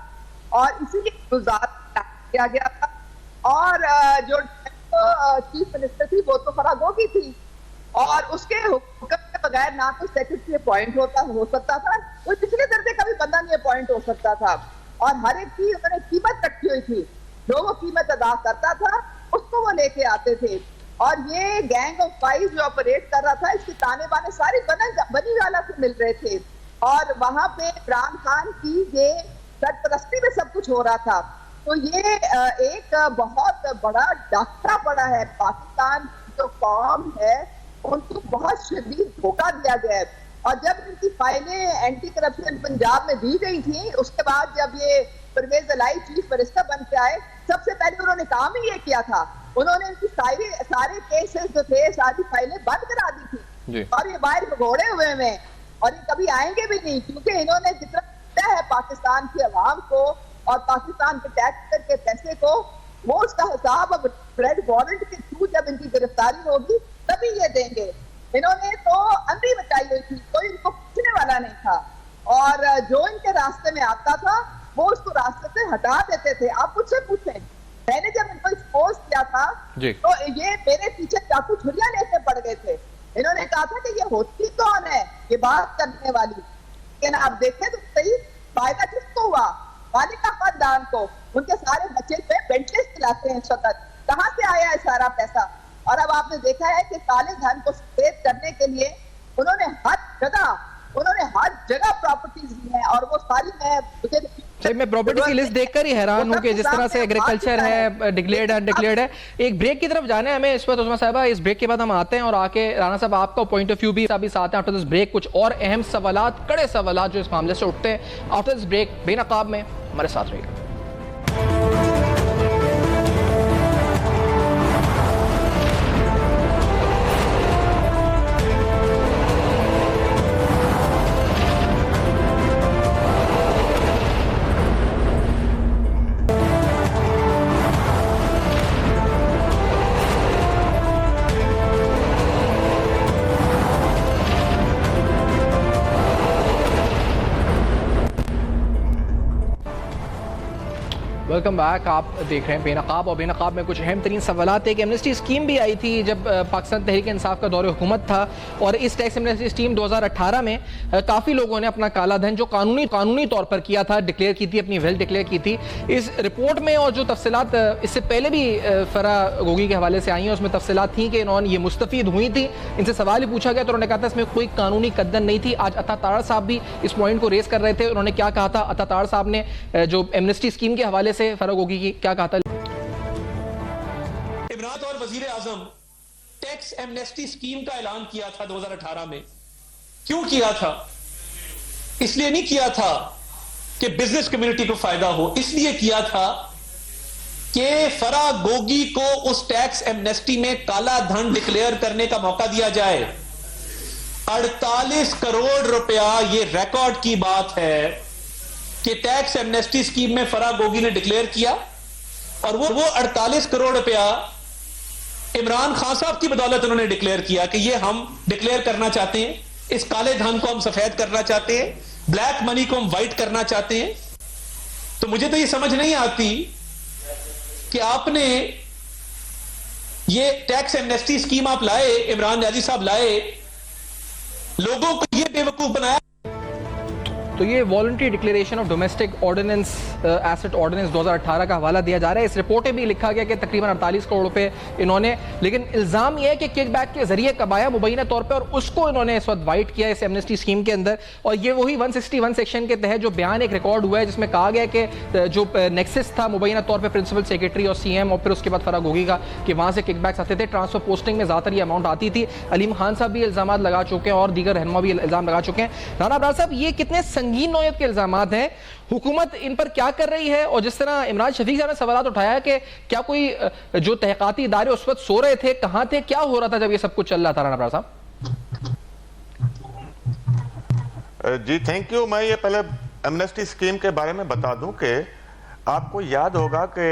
और इसीलिए गुजारा किया गया था। और जो चीफ मिनिस्टर थी वो तो फराह गोगी थी, और उसके हुक्म के बगैर ना कोई सेक्रेटरी अपॉइंट हो सकता था, कोई पिछले दर्जे का भी बंदा नहीं अपॉइंट हो सकता था, और हर एक की उन्होंने कीमत रखी हुई थी। जो वो कीमत अदा करता था उसको वो लेके आते थे। और ये गैंग ऑफ फाइव जो ऑपरेट कर रहा था, इसके ताने बाने सारे बनी वाला से मिल रहे थे, और वहां पे इमरान खान की ये सरपरस्ती में सब कुछ हो रहा था। तो ये एक बहुत बड़ा डाका पड़ा है पाकिस्तान की जो कौम है, उनको बहुत शदीद धोखा दिया गया है। और जब इनकी फाइलें एंटी करप्शन पंजाब में दी गई थी, उसके बाद जब ये परवेज अलाई चीफ मिनिस्टर बन के आए, सबसे पहले उन्होंने काम ही ये किया था, उन्होंने इनकी सारे केसेस जो थे, सारी फाइलें बंद करा दी थी, और ये बाहर भगोड़े हुए में, और ये कभी आएंगे भी नहीं, क्योंकि इन्होंने जितना दिया है पाकिस्तान की अवाम को और पाकिस्तान के टैक्स के पैसे को, वो उसका हिसाब अब रेड वारंट के थ्रू जब इनकी गिरफ्तारी होगी तभी ये देंगे। इन्होंने तो अंधी मचाई हुई थी, कोई इनको पूछने वाला नहीं था, और जो इनके रास्ते में आता था वो उसको रास्ते से हटा देते थे। आप मुझसे पूछें, मैंने जब इनको एक्सपोज किया था तो ये मेरे पीछे चाकू छुरियां लेके पड़ गए थे। इन्होंने कहा था कि ये होती कौन है ये बात करने वाली, लेकिन आप देखें तो सही, फायदा किसको हुआ? मालिका खानदान को। उनके सारे बच्चे पे बेंटलेस चलाते हैं इस वक्त, कहाँ से आया है सारा पैसा? और अब आपने देखा है कि काले धन को सफेद करने के लिए उन्होंने हर जगह प्रॉपर्टीज ली है, और वो सारी मैं प्रॉपर्टी की लिस्ट देखकर ही हैरान हूँ कि जिस तरह से एग्रीकल्चर है, डिक्लेयर्ड है, अनडिक्लेयर्ड है। एक ब्रेक की तरफ जाना है हमें इस वक्त उस्मा साहबा, इस ब्रेक के बाद हम आते हैं और आके राना साहब आपका पॉइंट ऑफ व्यू भी साथ हैं आफ्टर दिस ब्रेक। कुछ और अहम सवालात, कड़े सवालात जो इस मामले से उठते हैं आफ्टर दिस ब्रेक, बेनकाब में हमारे साथ रहिएगा। Welcome back. आप देख रहे हैं बेनकाब, और बेनकाब में कुछ अहम तरीन सवालात। एक एमनेस्टी स्कीम भी आई थी जब पाकिस्तान तहरीक इंसाफ का दौर हुकूमत था, और इस टैक्स एमनेस्टी स्कीम 2018 में काफ़ी लोगों ने अपना काला धन जो कानूनी तौर पर किया था, डिक्लेयर की थी, अपनी वेल्थ डिक्लेयर की थी। इस रिपोर्ट में और जो तफसीलात इससे पहले भी फराह गोगी के हवाले से आई हैं, उसमें तफसीलात थी कि इन्होंने ये मुस्तफ़ीद हुई थी, इनसे सवाल ही पूछा गया तो उन्होंने कहा था इसमें कोई कानूनी कद्दन नहीं थी। आज अता ताड़ साहब भी इस पॉइंट को रेस कर रहे थे। उन्होंने क्या कहा था? अता ताड़ साहब ने जो एमनेस्टी स्कीम के हवाले से फराह गोगी की क्या कहा था? इमरान और वजीर आजम टैक्स एमनेस्टी स्कीम का ऐलान किया था 2018 में। क्यों किया था? इसलिए नहीं किया था कि बिजनेस कम्युनिटी को फायदा हो, इसलिए किया था कि फराह गोगी को उस टैक्स एमनेस्टी में काला धन डिक्लेयर करने का मौका दिया जाए। 48 करोड़ रुपया, ये रिकॉर्ड की बात है कि टैक्स एमनेस्टी स्कीम में फराह गोगी ने डिक्लेयर किया, और वो 48 करोड़ रुपया इमरान खान साहब की बदौलत उन्होंने डिक्लेयर किया कि ये हम डिक्लेयर करना चाहते हैं, इस काले धन को हम सफेद करना चाहते हैं, ब्लैक मनी को हम व्हाइट करना चाहते हैं। तो मुझे तो ये समझ नहीं आती कि आपने ये टैक्स एमनेस्टी स्कीम आप लाए, इमरान न्याजी साहब लाए, लोगों को ये बेवकूफ बनाया। तो ये voluntary declaration of domestic ordinance asset ordinance 2018 का हवाला दिया जा रहा है। इस रिपोर्ट में भी लिखा गया कि तकरीबन 48 करोड़ रुपए इन्होंने, लेकिन इल्जाम यह है कि किकबैक के जरिए कमाया मुबैना तौर पर, और उसको इन्होंने इस वक्त वाइट किया इस एमनेस्टी स्कीम के अंदर। और ये वही 161 सेक्शन के तहत जो बयान एक रिकॉर्ड हुआ है जिसमें कहा गया कि जो नेक्सस था मुबैना तौर पर प्रिंसिपल सेक्रेटरी और सीएम और फिर उसके बाद फराग होगी का, कि वहां से किकबैक्स आते थे, ट्रांसफर पोस्टिंग में ज्यादातर ये अमाउंट आती थी। अलीम खान साहब भी इल्जाम लगा चुके हैं और दीगर रहनुमा भी इल्जाम लगा चुके हैं। राना अबरार साहब, ये कितने संगीन नौयत के इल्जाम हैं, हुकूमत इन पर क्या कर रही है? और जिस तरह इमरान शफीक साहब ने सवाल उठाया है कि क्या कोई जो तहकीकाती इदारे उस वक्त सो रहे थे, कहां थे, क्या हो रहा था जब ये सब कुछ चल रहा था? राना अबरार साहब जी थैंक यू। मैं ये पहले एमनेस्टी स्कीम के बारे में बता दूं कि आपको याद होगा कि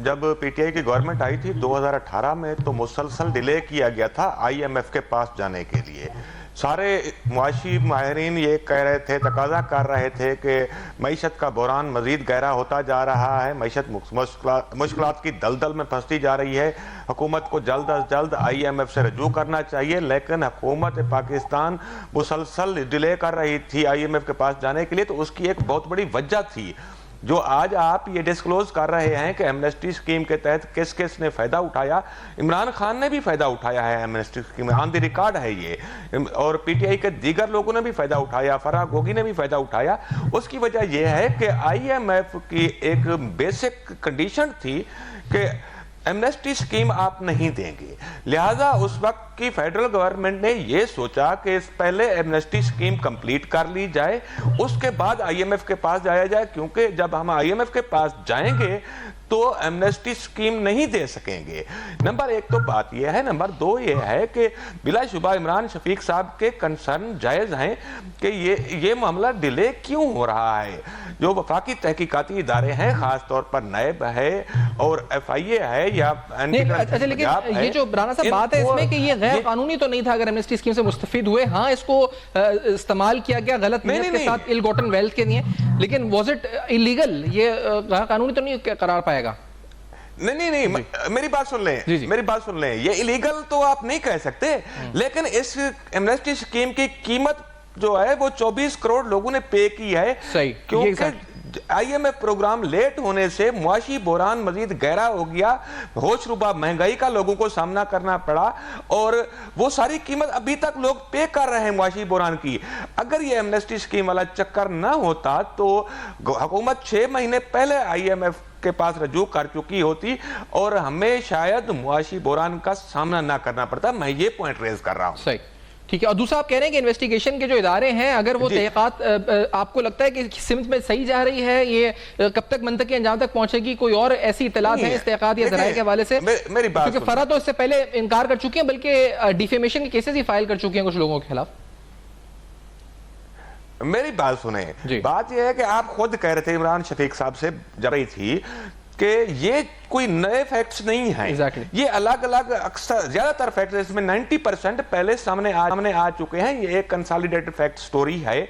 जब पीटीआई की गवर्नमेंट आई थी 2018 में, तो मुसलसल डिले किया गया था आईएमएफ के पास जाने के लिए। सारे मुआशी माहिरीन ये कह रहे थे, तकाजा कर रहे थे कि मईशत का बहरान मजीद गहरा होता जा रहा है, मईशत मुश्किलात की दलदल में फंसती जा रही है, हुकूमत को जल्द अज जल्द आईएमएफ से रजू करना चाहिए। लेकिन हुकूमत पाकिस्तान मुसलसल डिले कर रही थी आईएमएफ के पास जाने के लिए। तो उसकी एक बहुत बड़ी वजह थी जो आज आप ये डिस्क्लोज कर रहे हैं कि एमनेस्टी स्कीम के तहत किस किस ने फायदा उठाया। इमरान खान ने भी फायदा उठाया है एमनेस्टी स्कीम में, ऑन द रिकॉर्ड है ये, और पीटीआई के दीगर लोगों ने भी फायदा उठाया, फराग होगी ने भी फायदा उठाया। उसकी वजह यह है कि आईएमएफ की एक बेसिक कंडीशन थी कि एमनेस्टी स्कीम आप नहीं देंगे, लिहाजा उस वक्त की फेडरल गवर्नमेंट ने यह सोचा कि इस पहले एमनेस्टी स्कीम कंप्लीट कर ली जाए, उसके बाद आईएमएफ के पास जाया जाए, क्योंकि जब हम आईएमएफ के पास जाएंगे तो एमनेस्टी स्कीम नहीं दे सकेंगे। नंबर एक तो बात यह है। नंबर दो यह है कि बिलाशुबा इमरान शफीक साहब के कंसर्न जायज हैं कि ये मामला डिले क्यों हो रहा है। जो वफाकी तहकीकाती इदारे हैं, खास तौर पर नैब है और एफआईए है या अच्छा, लेकिन ये जो राना साहब बात है इसमें कि ये गैर कानूनी तो नहीं था अगर एमनेस्टी स्कीम से मुस्तफीद हुए। हाँ, इसको इस्तेमाल किया गया गलत नीयत के साथ, इल गॉटन वेल्थ के लिए, लेकिन वाज इट इलीगल? ये गैर कानूनी तो नहीं करार पाएगा? नहीं, मेरी बात सुन लें, मेरी बात सुन लें। ये इलीगल तो आप नहीं कह सकते, लेकिन इस एमनेस्टी स्कीम की कीमत जो है वो 24 करोड़ लोगों ने पे की है। सही, क्योंकि आईएमएफ प्रोग्राम लेट होने से मुआशी बहरान मजीद गहरा हो गया, होशरुबा महंगाई का लोगों को सामना करना पड़ा, और वो सारी कीमत अभी तक लोग पे कर रहे हैं मुआशी बहरान की। अगर ये एमनेस्टी स्कीम वाला चक्कर ना होता तो हुकूमत 6 महीने पहले आईएमएफ के पास रजू कर चुकी होती और हमें शायद मुआशी बहरान का सामना ना करना पड़ता। मैं ये पॉइंट रेज कर रहा हूं। सही, ठीक है। और दूसरा, आप कह रहे हैं कि इन्वेस्टिगेशन के जो इदारे हैं, अगर वो तहकीकात आपको लगता है कि सिमत में सही जा रही है, ये कब तक मंतकी अंजाम तक पहुंचेगी? कोई और ऐसी इत्तलात है इस तहकीकात या ज़राए के हवाले से? मेरी बात, क्योंकि फरा तो इससे पहले इनकार कर चुकी है, बल्कि डिफेमेशन के केसेस ही फाइल कर चुके हैं कुछ लोगों के खिलाफ। मेरी बात सुने, बात यह है कि आप खुद कह रहे थे, इमरान शफीक साहब से जब रही थी कि ये कोई नए फैक्ट्स नहीं हैं। ये अलग अलग अक्सर ज्यादातर फैक्ट्स, इसमें 90% पहले सामने आ चुके हैं। ये एक कंसोलिडेटेड फैक्ट स्टोरी है।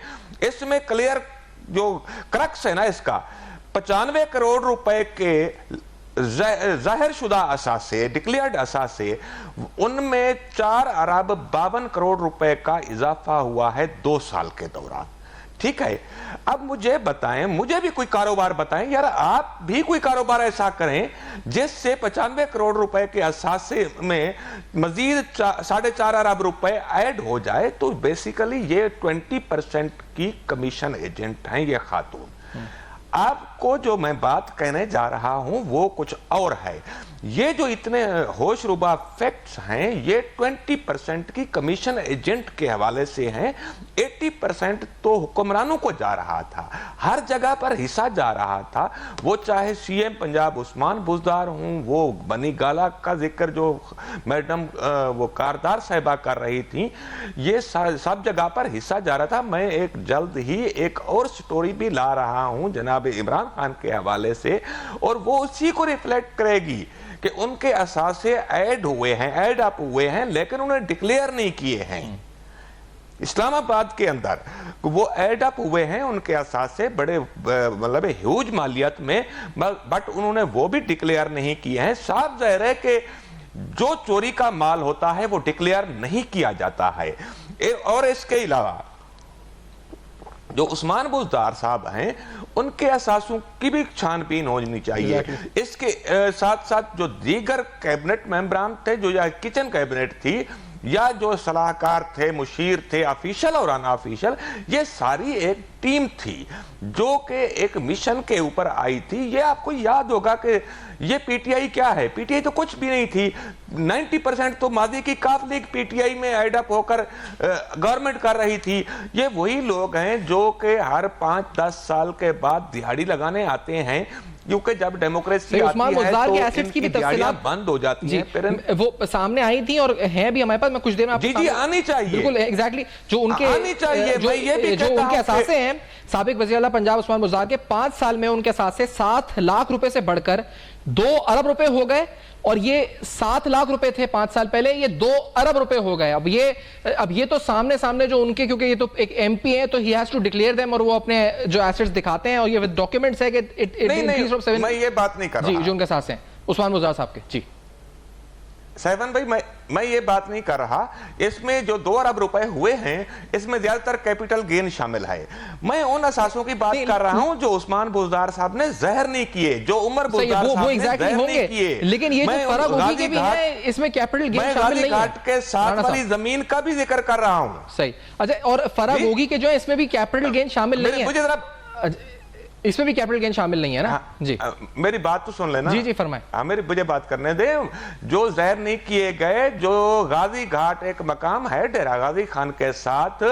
इसमें क्लियर जो क्रक्स है ना इसका, 95 करोड़ रुपए के जाहिर शुदा असासे, डिक्लेयर्ड असासे, उनमें 4 अरब 52 करोड़ रुपए का इजाफा हुआ है 2 साल के दौरान। ठीक है, अब मुझे बताएं, मुझे भी कोई कारोबार बताएं यार, आप भी कोई कारोबार ऐसा करें जिससे 95 करोड़ रुपए के असासे में मजीद 4.5 अरब रुपए ऐड हो जाए। तो बेसिकली ये 20% की कमीशन एजेंट हैं ये खातून। आपको जो मैं बात कहने जा रहा हूं वो कुछ और है। ये जो इतने होशरुबा फैक्ट्स हैं, ये 20% की कमीशन एजेंट के हवाले से हैं। 80% तो हुक्मरानों को जा रहा था, हर जगह पर हिस्सा जा रहा था। वो चाहे सीएम पंजाब उस्मान बुज़दार हूं, वो बनी गाला का जिक्र जो मैडम वो कारदार साहिबा कर रही थी, ये सब जगह पर हिस्सा जा रहा था। मैं एक जल्द ही एक और स्टोरी भी ला रहा हूं जनाब इमरान खान के हवाले से, और वो उसी को रिफ्लेक्ट करेगी कि उनके असासे ऐड हुए हैं, ऐड अप हुए हैं, लेकिन उन्हें डिक्लेयर नहीं किए हैं। इस्लामाबाद के अंदर वो ऐड अप हुए हैं उनके असासे बड़े मतलब ह्यूज मालियत में, बट उन्होंने वो भी डिक्लेयर नहीं किए हैं। साफ जाहिर है कि जो चोरी का माल होता है वो डिक्लेयर नहीं किया जाता है। और इसके अलावा जो उस्मान बुज़दार साहब हैं उनके असासों की भी छानबीन होनी चाहिए। इसके साथ साथ जो दीगर कैबिनेट मेंबरान थे, जो या किचन कैबिनेट थी या जो सलाहकार थे, मुशीर थे, ऑफिशियल और अनऑफिशियल, ये सारी एक टीम थी जो कि एक मिशन के ऊपर आई थी। ये आपको याद होगा कि ये पीटीआई क्या है, पीटीआई तो कुछ भी नहीं थी। 90% तो मादी की काफ लीग पीटीआई में एडअप होकर गवर्नमेंट कर रही थी। ये वही लोग हैं जो कि हर 5-10 साल के बाद दिहाड़ी लगाने आते हैं, क्योंकि जब डेमोक्रेसी आती है तो एसेट्स की भी तफसीलात बंद हो जाती हैं। वो सामने आई थी और हैं भी हमारे पास। मैं कुछ देर में आपको जी आनी चाहिए, बिल्कुल एग्जैक्टली, जो उनके आनी चाहिए। जो उनके असासे हैं, साबिक वज़ीर आला पंजाब उस्मान बुज़दार के 5 साल में उनके असासे 7 लाख रुपए से बढ़कर 2 अरब रुपए हो गए, और ये 7 लाख रुपए थे 5 साल पहले, ये 2 अरब रुपए हो गए। अब ये तो सामने जो उनके, क्योंकि ये तो एक एमपी है, तो he has to declare them, और वो अपने जो एसेट्स दिखाते हैं, और ये डॉक्यूमेंट्स है कि इट इंक्रीज फ्रॉम 7। मैं ये बात नहीं कर रहा जी, जो उनके साथ हैं उस्मान बुज़दार साहब के। जी सैवन भाई, मैं ये बात नहीं कर रहा। इसमें जो 2 अरब रुपए हुए हैं, इसमें ज्यादातर कैपिटल गेन शामिल है। मैं उन असासों की बात कर रहा हूं जो उस्मान बुज़दार साहब ने जहर नहीं किए, जो उमर बुज़दार साहब ने जहर नहीं किए। लेकिन ये जो फराग होगी के भी है, इसमें कैपिटल गेन शामिल नहीं है। घाट के साथ वाली जमीन का भी जिक्र कर रहा हूं। सही, अच्छा, और फराग होगी के जो है इसमें भी कैपिटल गेन शामिल नहीं है। मुझे जरा इसमें भी कैपिटल गेन शामिल नहीं है ना? जी मेरी बात तो सुन लेना। जी फरमाएं। मुझे बात करने दे। जो जहर नहीं किए गए, जो गाजी घाट एक मकाम है डेरा गाजी खान के साथ,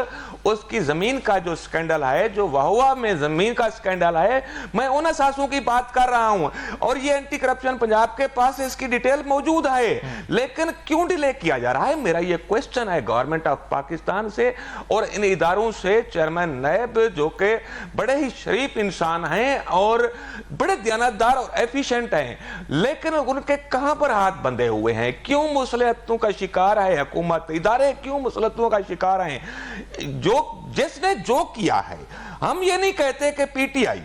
उसकी जमीन का जो स्कैंडल है, जो वहुआ में जमीन का स्कैंडल है, मैं उन असासों की बात कर रहा हूं। और ये एंटी करप्शन पंजाब के पास इसकी डिटेल मौजूद है, लेकिन क्यों डिले किया जा रहा है? मेरा ये क्वेश्चन है गवर्नमेंट ऑफ पाकिस्तान से और इन इदारों से। चेयरमैन नैब जो कि बड़े ही शरीफ इंसान हैं और बड़े दयानतदार और एफिशिएंट हैं, लेकिन उनके कहां पर हाथ बंधे हुए हैं? क्यों मुसलहतों का शिकार है हुकूमत? इदारे क्यों मुसलहतों का शिकार हैं? जिसने जो किया है, हम ये नहीं कहते कि पीटीआई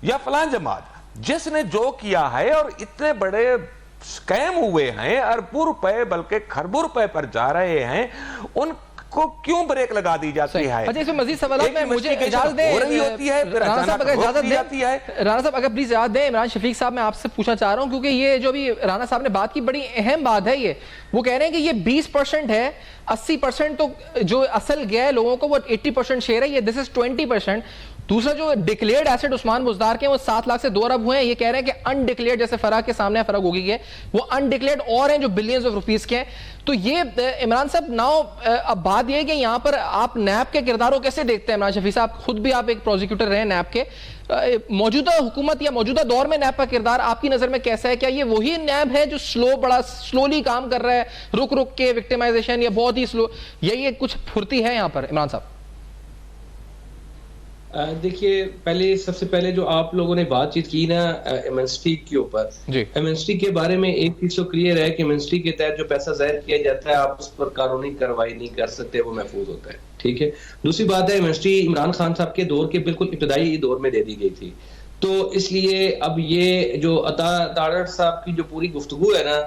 या फलां जमात, जिसने जो किया है और इतने बड़े स्कैम हुए हैं, अरबों रुपए बल्कि खरबों रुपए पर जा रहे हैं, उन को क्यों ब्रेक लगा दी जाती है? अच्छा, इसमें मजीद सवाल में मुझे इजाजत दें, हो रही होती है, राणा साहब अगर इजाजत देती है। राणा साहब अगर प्लीज इजाजत दें, इमरान शफीक साहब मैं आपसे पूछना चाह रहा हूं, क्योंकि ये जो भी राणा साहब ने बात की बड़ी अहम बात है। ये वो कह रहे हैं कि ये 20% है, 80% तो जो असल गया है लोगों को, वो 80% शेयर है, ये दिस इज 20%। दूसरा जो डिक्लेयर्ड एसेट उस्मान बुज़दार के वो 7 लाख से 2 अरब हुए हैं। ये कह रहे हैं कि अनडिक्लेयर्ड, जैसे फराग के सामने फराग होगी के, वो अनडिक्लेयर्ड और हैं जो बिलियंस ऑफ रुपीस के हैं। तो ये इमरान साहब नाउ अब बात ये है कि यहाँ पर आप नैब के किरदार को कैसे देखते हैं? इमरान शफी साहब खुद भी आप एक प्रोसिक्यूटर रहे नैब के, मौजूदा हुकूमत या मौजूदा दौर में नैब का किरदार आपकी नजर में कैसा है? क्या ये वही नैब है जो बड़ा स्लोली काम कर रहा है, रुक के विक्टिमाइजेशन, या बहुत ही स्लो, यही कुछ फुर्ती है यहाँ पर? इमरान साहब देखिए, सबसे पहले जो आप लोगों ने बातचीत की ना एमएनएसटी के ऊपर, एमएनएसटी के बारे में एक चीज तो क्लियर है कि एमएनएसटी के तहत जो पैसा जाहिर किया जाता है, आप उस पर कानूनी कार्रवाई नहीं कर सकते, वो महफूज होता है, ठीक है। दूसरी बात है, एमएनएसटी इमरान खान साहब के दौर के बिल्कुल इब्तदाई दौर में दे दी गई थी, तो इसलिए अब ये जो अता तारड़ साहब की जो पूरी गुफ्तगू है ना,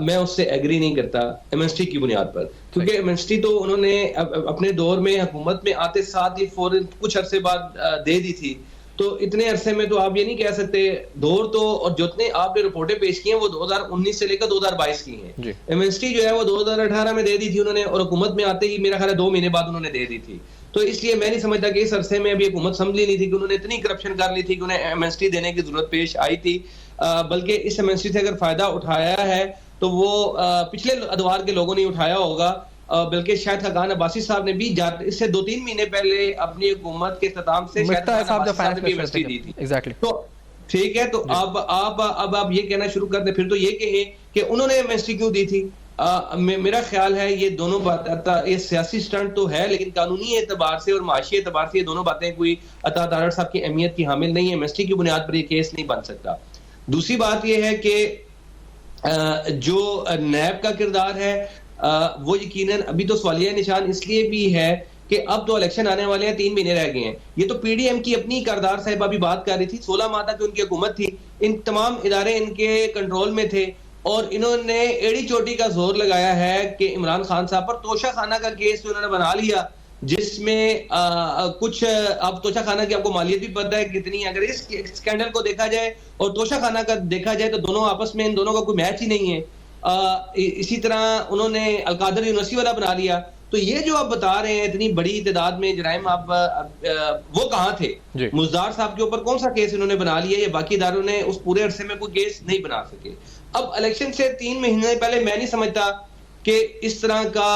मैं उससे एग्री नहीं करता एमएनएसटी की बुनियाद पर, क्योंकि एमएनएसटी तो उन्होंने अपने दौर में हुकूमत में आते साथ ही फौरन कुछ अरसे बाद दे दी थी। तो इतने अरसे में तो आप ये नहीं कह सकते दौर तो, और जितने आपने रिपोर्टें पेश की हैं वो 2019 से लेकर 2022 की हैं। एमएनएसटी जो है वो 2018 में दे दी थी उन्होंने, और हुकूमत में आते ही मेरा ख्याल है 2 महीने बाद उन्होंने दे दी थी। तो इसलिए मैं नहीं समझता कि इस अरसे में अभी हुकूमत समझ नहीं थी कि उन्होंने इतनी करप्शन कर ली थी कि उन्हें एमएनएसटी देने की जरूरत पेश आई थी। बल्कि इस एमएनएसटी से अगर फायदा उठाया है तो वो पिछले अदवार के लोगों ने उठाया होगा, बल्कि शायद खान अब्बासी साहब ने भी इससे 2-3 महीने पहले अपनी हुकूमत के इख्तिताम से एमएनएसटी दी थी। एग्जैक्टली, तो ठीक है, तो अब आप ये कहना शुरू कर दे, फिर तो ये कहे कि उन्होंने एमएनएसटी क्यों दी थी। मेरा ख्याल है ये दोनों बात, ये सियासी स्टंट तो है, लेकिन कानूनी एतबार से और माशी एतबार से ये दोनों बातें कोई अता तारड़ साहब की अहमियत की हामिल नहीं है। एमएनएसटी की बुनियाद पर ये केस नहीं बन सकता। दूसरी बात ये है कि जो नैब का किरदार है वो यकीनन अभी तो सवालिया निशान इसलिए भी है कि अब तो इलेक्शन आने वाले हैं, 3 महीने रह गए हैं। ये तो पीडीएम की अपनी किरदार साहिब अभी बात कर रही थी, 16 माह तक उनकी हुकूमत थी, इन तमाम इदारे इनके कंट्रोल में थे, और इन्होंने एड़ी चोटी का जोर लगाया है कि इमरान खान साहब पर तोशा खाना का केस उन्होंने बना लिया जिसमें कुछ अब तोशा खाना की आपको मालियत भी पता है कितनी, अगर इस स्कैंडल को देखा जाए और तोशा खाना का देखा जाए तो दोनों आपस में, इन दोनों का कोई मैच ही नहीं है। इसी तरह उन्होंने अलकादर यूनिवर्सिटी वाला बना लिया। तो ये जो आप बता रहे हैं इतनी बड़ी तादाद में जराइम, आप वो कहाँ थे? मुजदार साहब के ऊपर कौन सा केस इन्होंने बना लिया? या बाकी इदारों ने उस पूरे अरसे में कोई केस नहीं बना सके। अब इलेक्शन से 3 महीने पहले मैं नहीं समझता कि इस तरह का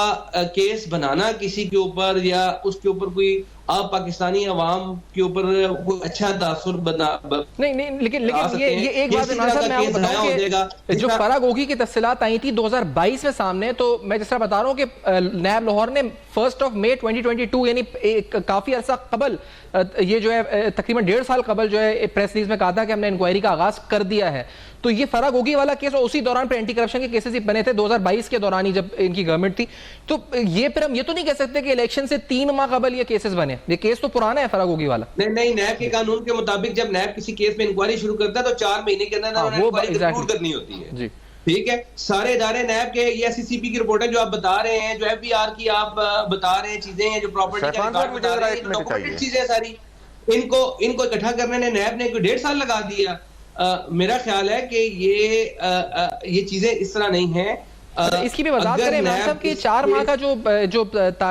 केस बनाना किसी के ऊपर या उसके ऊपर कोई आप पाकिस्तानी अवाम के ऊपर कोई अच्छा तासुर बना नहीं, लेकिन ये एक बात इमरान साहब मैं आपको बताऊं कि जो फरागोगी की तफसीलात आई थी 2022 में सामने, तो मैं जिस तरह बता रहा हूं कि नैब लाहौर ने 1 मई 2022 यानी काफी अरसा कबल, ये जो है तकरीबन 1.5 साल कबल जो है प्रेस रिलीज में कहा था कि हमने इंक्वायरी का आगाज कर दिया है। तो ये फरागोगी वाला केस और उसी दौरान पर एंटी करप्शन के केसेस ही बने थे 2022 के दौरान ही जब इनकी गवर्नमेंट थी। तो ये फिर हम ये तो नहीं कह सकते कि इलेक्शन से 3 माह कबल ये केसेस बने। ये केस तो पुराना है फरागोगी वाला। नहीं, नैब के कानून के मुताबिक जब नैब किसी केस में इंक्वायरी शुरू करता है तो 4 महीने के अंदर वो करनी होती है। जी ठीक है, सारे इदारे नैब के, ये एससीसीपी की रिपोर्ट है जो आप बता रहे हैं, जो एफबीआर की आप बता रहे हैं चीजें हैं, जो प्रॉपर्टी का रिकॉर्ड बता रहे हैं, डॉक्यूमेंटेड चीजें सारी, इनको इकट्ठा करने ने नैब ने कोई 1.5 साल लगा दिया। मेरा ख्याल है कि ये चीजें इस तरह नहीं है। इसकी भी वजाहत करें इमरान साहब कि 4 माह का जो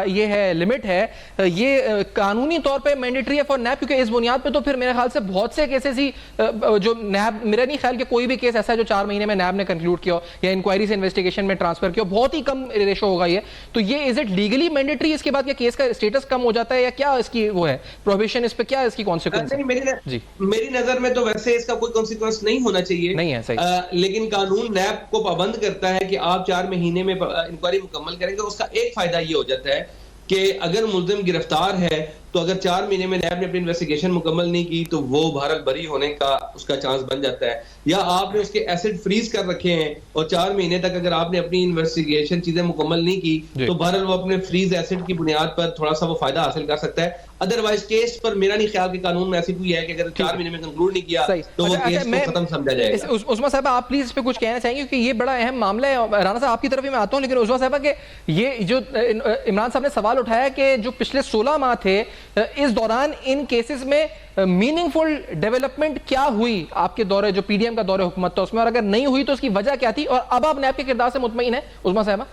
ये है लिमिट है, ये कानूनी तौर पे मैंडेटरी है फॉर नैब, क्योंकि इस बुनियाद पे तो फिर मेरे ख्याल से बहुत से केसेस ही जो नैब, मेरा नहीं ख्याल कि कोई भी केस ऐसा है जो 4 महीने में नैब ने कंक्लूड किया या इंक्वायरी से इन्वेस्टिगेशन में ट्रांसफर किया, बहुत ही कम रेशो होगा ये। तो ये इज इट लीगली मैंडेटरी? इसके बाद क्या केस का स्टेटस कम हो जाता है या क्या इसकी वो है प्रोहिबिशन, इस पे क्या इसकी कॉन्सिक्वेंस है? मेरी नजर में तो वैसे इसका कोई कॉन्सिक्वेंस नहीं होना चाहिए, नहीं है सही। लेकिन कानून नैब को पाबंद करता है कि आप 4 महीने में इंक्वायरी मुकम्मल करेंगे। उसका एक फायदा ये हो जाता है कि अगर मुल्जिम गिरफ्तार है तो अगर 4 महीने में नैब ने अपनी इन्वेस्टिगेशन मुकम्मल नहीं की तो वो बहरहाल बरी होने का उसका चांस बन जाता है। या आपने उसके एसेट फ्रीज कर रखे हैं और 4 महीने तक अगर आपने अपनी इन्वेस्टिगेशन चीजें मुकम्मल नहीं की तो बहरहाल वो अपने फ्रीज एसेट की बुनियाद पर थोड़ा सा वो फायदा हासिल कर सकता है। अदरवाइज केस पर मेरा नहीं ख्याल कि कानून में ऐसी कोई है कि अगर 4 महीने में कंक्लूड नहीं किया तो वो केस को खत्म समझा जाएगा। उस्मा साहब आप प्लीज इस पे कुछ कहना चाहेंगे क्योंकि ये बड़ा अहम मामला है। राना साहब आपकी तरफ ही मैं आता हूं, लेकिन उस्मा साहब के ये जो इमरान साहब ने सवाल उठाया कि जो पिछले 16 माह थे इस दौरान इन केसेस में मीनिंगफुल डेवलपमेंट क्या हुई आपके दौरे, जो पीडीएम का दौरे हुकूमत था उसमें, और अगर नहीं हुई तो उसकी वजह क्या थी, और अब आप नैब के किरदार से मुतमईन है उस्मा साहब?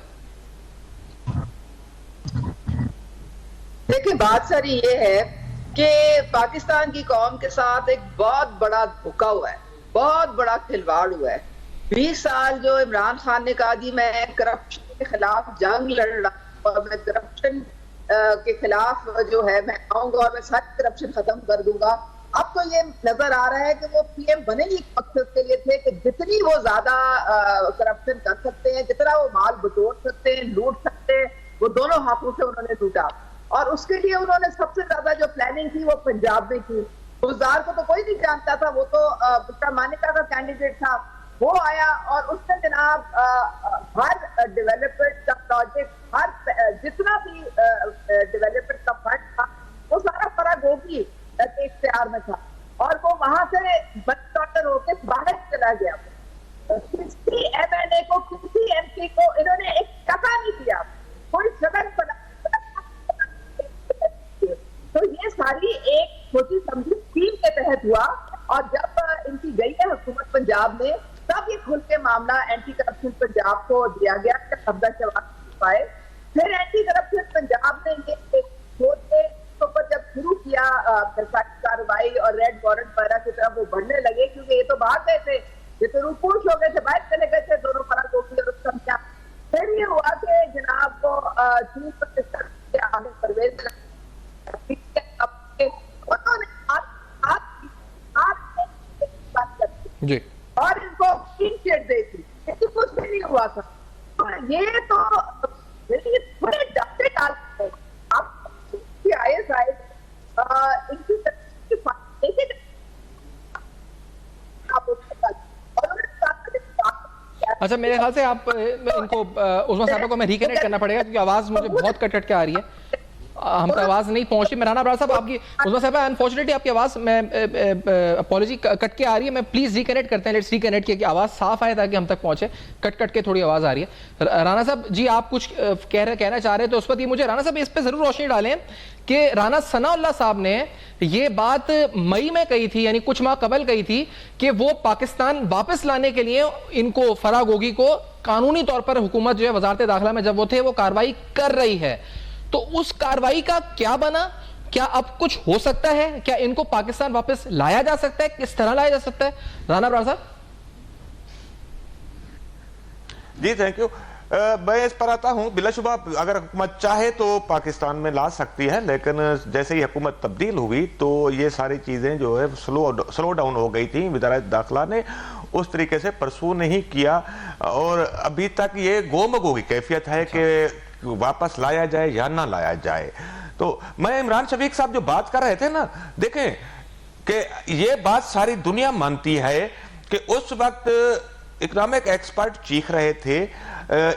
देखिए बात सारी ये है कि पाकिस्तान की कौम के साथ एक बहुत बड़ा धोखा हुआ है, बहुत बड़ा खिलवाड़ हुआ है। 20 साल जो इमरान खान ने कहा जी मैं करप्शन के खिलाफ जंग लड़ रहा और मैं करप्शन के खिलाफ जो है मैं आऊंगा और मैं सारी करप्शन खत्म कर दूंगा, अब तो ये नजर आ रहा है कि वो पीएम बने ही मकसद के लिए थे कि जितनी वो ज्यादा करप्शन कर सकते हैं, जितना वो माल बटोर सकते हैं, लूट सकते हैं, वो दोनों हाथों से उन्होंने लूटा। और उसके लिए उन्होंने सबसे ज्यादा जो प्लानिंग थी वो पंजाब में की। गुलजार को तो कोई नहीं जानता था, वो तो बुट्टा मानिका का कैंडिडेट था। वो आया और उसने जनाब हर डेवलपमेंट का प्रोजेक्ट, हर जितना भी डेवलपमेंट का फंड था वो सारा फरागोगी के इख्तियार में था और वो वहां से बंद होकर बाहर चला गया। किसी एमएनए को, किसी एमपी को इन्होंने एक टका नहीं दिया, कोई सदन बना। तो ये सारी एक छोटी समझी स्कीम के तहत हुआ और जब इनकी गई है हुकूमत पंजाब में तब ये खुल के मामला एंटी करप्शन पंजाब को दिया गया, कब्जा जवाब पाए। फिर एंटी करप्शन पंजाब ने ये ऊपर जब शुरू किया कार्रवाई और रेड वारंट वगैरह की तरफ वो बढ़ने लगे, क्योंकि ये तो भाग गए थे, ये तो रूपोश हो गए थे, बाहर चले गए थे दोनों फरागोगी और उसका क्या। फिर ये हुआ कि जनाब को चीफ के आगे परवेज जी और इनको क्लीन चिट दे दी, इससे कुछ भी नहीं हुआ था। ये तो थोड़े डरते डाल आप ISI इनकी अच्छा, मेरे ख्याल से आप इनको उस्मा साहब को मैं रिकनेक्ट करना पड़ेगा क्योंकि आवाज मुझे बहुत कट कट के आ रही है। हम तक आवाज नहीं पहुंच रही। राना अबरार साहब आपकी, उस्मा साहब अनफॉर्चुनेटली आपकी आवाज में अपॉलॉजी कट के आ रही है, मैं प्लीज रिकनेक्ट करते हैं, लेट्स रिकनेक्ट किया कि आवाज साफ आए ताकि हम तक पहुंचे। कट के थोड़ी आवाज आ रही है। राना साहब जी आप कुछ कहना चाह रहे हैं, तो उस पर मुझे राना साहब इस पर जरूर रोशनी डालें कि राना सनाउल्लाह साहब ने ये बात मई में कही थी, यानी कुछ माह कबल कही थी कि वो पाकिस्तान वापस लाने के लिए इनको फराह गोगी को कानूनी तौर पर हुकूमत जो है वजारत दाखिला में जब वो थे वो कार्रवाई कर रही है। तो उस कार्रवाई का क्या बना? क्या अब कुछ हो सकता है? क्या इनको पाकिस्तान वापस लाया जा सकता है? किस तरह लाया जा सकता है? राना अबरार साहब जी थैंक यू। मैं इस पर आता हूं, बिलाशुबा अगर हुकूमत चाहे तो पाकिस्तान में ला सकती है, लेकिन जैसे ही हुकूमत तब्दील हुई तो ये सारी चीज़ें जो है स्लो डाउन हो गई थी। वज़ारत दाखिला ने उस तरीके से परसू नहीं किया और अभी तक ये गोमगो की कैफियत है कि वापस लाया जाए या ना लाया जाए। तो मैं इमरान शफीक साहब जो बात कर रहे थे ना, देखें कि ये बात सारी दुनिया मानती है कि उस वक्त इकोनॉमिक एक्सपर्ट चीख रहे थे,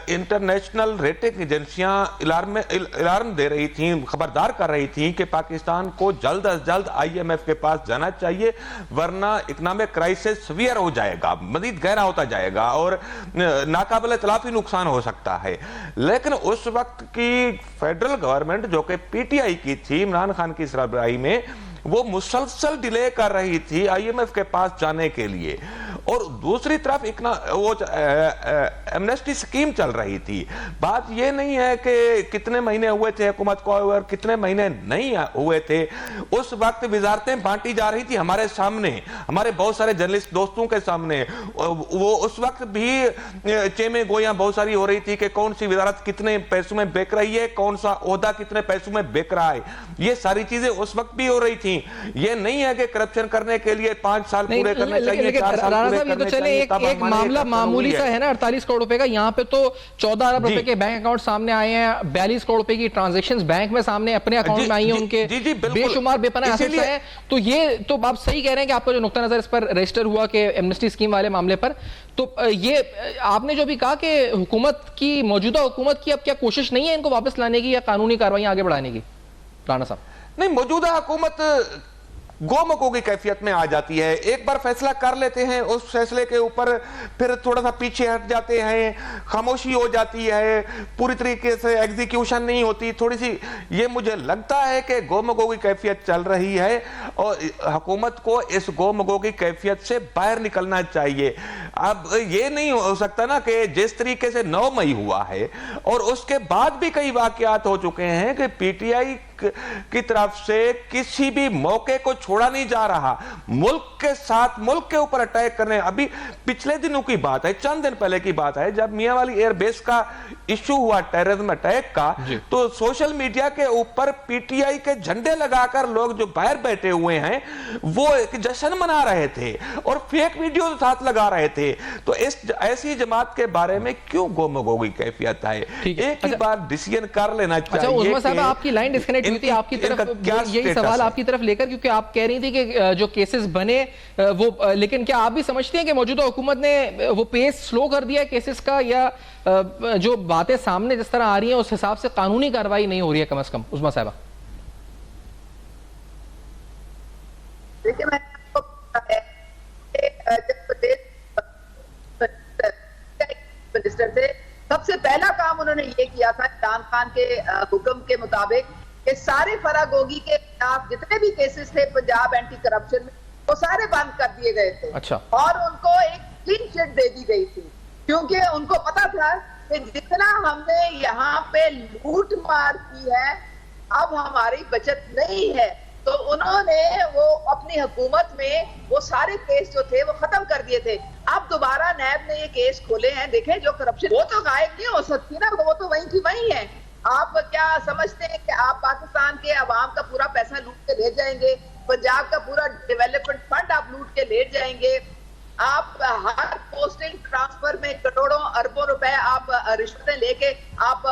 इंटरनेशनल रेटिंग एजेंसियां अलार्म दे रही थी, खबरदार कर रही थी कि पाकिस्तान को जल्द अज जल्द IMF के पास जाना चाहिए, वरना इकोनॉमिक क्राइसिस सीवियर हो जाएगा, मजीद गहरा होता जाएगा और नाकाबिल तलाफी नुकसान हो सकता है। लेकिन उस वक्त की फेडरल गवर्नमेंट जो कि PTI की थी, इमरान खान की सरबराही में, वो मुसलसल डिले कर रही थी IMF के पास जाने के लिए, और दूसरी तरफ वो एमनेस्टी स्कीम चल रही थी। बात ये नहीं है कि कितने महीने हुए थे हुकूमत को और कितने महीने नहीं हुए थे, उस वक्त वजारतें बांटी जा रही थी हमारे सामने, हमारे बहुत सारे जर्नलिस्ट दोस्तों के सामने। वो उस वक्त भी चेमे गोयां बहुत सारी हो रही थी कि कौन सी वजारत कितने पैसों में बिक रही है, कौन सा ओहदा कितने पैसों में बिक रहा है, ये सारी चीजें उस वक्त भी हो रही थी। ये नहीं है कि करप्शन करने के लिए 5 साल पूरे करने चाहिए, 4 साल पूरे करने तो चले एक मामला मामूली सा है ना, 48 करोड़ रुपए का, यहाँ पे तो 14 अरब रुपए के बैंक अकाउंट सामने आए हैं, 42 करोड़ रुपए की ट्रांजैक्शंस बैंक में सामने अपने अकाउंट में आई हैं, उनके बेशुमार बेपनाह एसेट्स हैं। तो ये तो आप सही कह रहे हैं कि आपका जो नुक्ता नजर इस पर रजिस्टर हुआ कि एमनेस्टी स्कीम वाले मामले पर, तो ये आपने जो भी कहा कि हुकूमत की, मौजूदा हुकूमत की अब क्या कोशिश नहीं है इनको वापस लाने की या कानूनी कार्रवाई आगे बढ़ाने की? राणा साहब नहीं, मौजूदा हुकूमत गोमको की कैफियत में आ जाती है, एक बार फैसला कर लेते हैं, उस फैसले के ऊपर फिर थोड़ा सा पीछे हट जाते हैं, खामोशी हो जाती है, पूरी तरीके से एग्जीक्यूशन नहीं होती, थोड़ी सी ये मुझे लगता है कि गोमको की कैफियत चल रही है और हुकूमत को इस गोमको की कैफियत से बाहर निकलना चाहिए। अब ये नहीं हो सकता ना कि जिस तरीके से 9 मई हुआ है और उसके बाद भी कई वाकयात हो चुके हैं कि PTI की तरफ से किसी भी मौके को छोड़ा नहीं जा रहा, मुल्क के साथ, मुल्क के ऊपर अटैक करने। अभी पिछले दिनों की बात है, चंद दिन पहले की बात है, जब मियांवाली एयरबेस का इशू हुआ टेररिज्म अटैक का, तो सोशल मीडिया के ऊपर PTI के झंडे लगाकर लोग जो बाहर बैठे हुए हैं वो एक जश्न मना रहे थे और फेक वीडियो साथ लगा रहे थे। तो इस ऐसी जमात के बारे में क्यों गोमगो की कैफियत है? एक ही बार डिसीजन कर लेना चाहिए। आपकी लाइन डिस्कनेक्ट हुई थी आपकी तरफ, यही सवाल आपकी तरफ लेकर, क्योंकि आप कह रही थी कि जो केसेस बने वो, लेकिन क्या आप भी समझते हैं कि मौजूदा हुकूमत ने वो पेस स्लो कर दिया केसेस का, या जो बातें सामने जिस तरह आ रही हैं उस हिसाब से कानूनी कार्रवाई नहीं हो रही है कम से कम? उस्मा साहिबा देखिए, मैं आपको मिनिस्टर थे, सबसे पहला काम उन्होंने ये किया था इमरान खान के हुक्म के मुताबिक कि सारे फरागोगी के खिलाफ जितने भी केसेस थे पंजाब एंटी करप्शन में, वो सारे बंद कर दिए गए थे। अच्छा। और उनको एक क्लीन चिट दे दी गई थी, क्योंकि उनको पता था कि जितना हमने यहाँ पे लूट मार की है, अब हमारी बचत नहीं है। तो उन्होंने वो अपनी हुकूमत में वो सारे केस जो थे वो खत्म कर दिए थे। अब दोबारा नैब ने ये केस खोले हैं। देखें, जो करप्शन, वो तो गायब नहीं हो सकती ना, वो तो वहीं की वहीं है। आप क्या समझते हैं कि आप पाकिस्तान के अवाम का पूरा पैसा लूट के ले जाएंगे? पंजाब का पूरा डेवलपमेंट फंड आप लूट के ले जाएंगे? आप हर पोस्टिंग ट्रांसफर में करोड़ों अरबों रुपए आप रिश्वतें लेके आप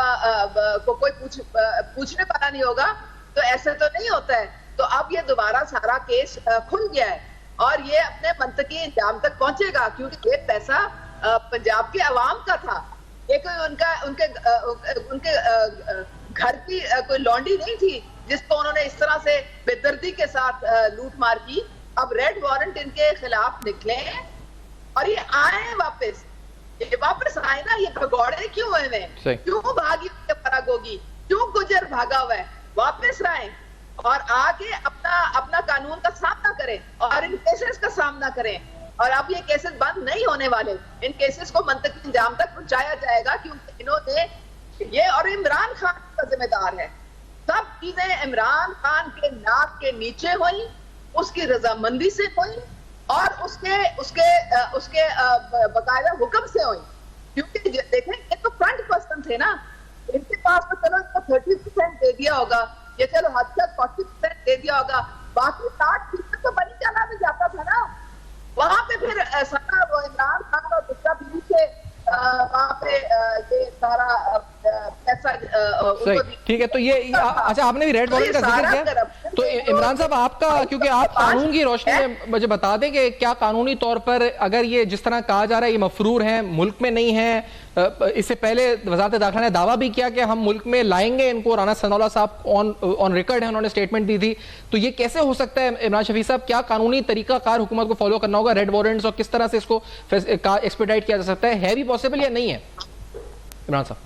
को कोई पूछने वाला नहीं होगा? तो ऐसा तो नहीं होता है। तो अब ये दोबारा सारा केस खुल गया है और ये अपने मंतकी इंजाम तक पहुंचेगा, क्योंकि ये पैसा पंजाब के अवाम का था। ये कोई उनके घर की कोई लॉन्डी नहीं थी जिसको उन्होंने इस तरह से बेदर्दी के साथ लूट मार की। अब रेड वारंट इनके खिलाफ निकले और ये आए वापस, ये वापस आए ना, ये भगौड़े क्यों हुए हैं, क्यों भागी फराग होगी, क्यों गुजर भागा हुआ है, वापस आए और आके अपना कानून का सामना करें और इन केसेस का सामना करें। और अब ये केसेस बंद नहीं होने वाले, इन केसेस को मंतकी इंजाम तक पहुंचाया जाएगा क्योंकि इन्होंने ये, और इमरान खान का जिम्मेदार है, सब चीजें इमरान खान के नाक के नीचे हुई, उसकी रजामंदी से हुई और उसके बकायदा हुक्म से हुई। क्योंकि देखें ये तो फ्रंट पर्सन थे ना, इनके पास तो चलो इसको 30% दे दिया होगा, ये चलो हद तक 40% दे दिया होगा, बाकी 60% तो बनी जाना में जाता था ना। वहां पे फिर सारा वो इमरान खान और दूसरा बीवी से वहां पे ये सारा पैसा ठीक है। तो ये अच्छा, आपने भी रेड वारंट का जिक्र किया, तो इमरान साहब आपका, क्योंकि आप कानून की रोशनी में मुझे बता दें कि क्या कानूनी तौर पर अगर ये जिस तरह कहा जा रहा है ये मफरूर हैं, मुल्क में नहीं है, इससे पहले वजारत दाखिला ने दावा भी किया कि हम मुल्क में लाएंगे इनको, राना सनाउल्लाह साहब ऑन रिकॉर्ड है, उन्होंने स्टेटमेंट दी थी, तो ये कैसे हो सकता है इमरान शफी साहब, क्या कानूनी तरीकाकार हुकूमत को फॉलो करना होगा रेड वारंट्स, और किस तरह से इसको एक्सपेडाइट किया जा सकता है भी पॉसिबल या नहीं है इमरान साहब?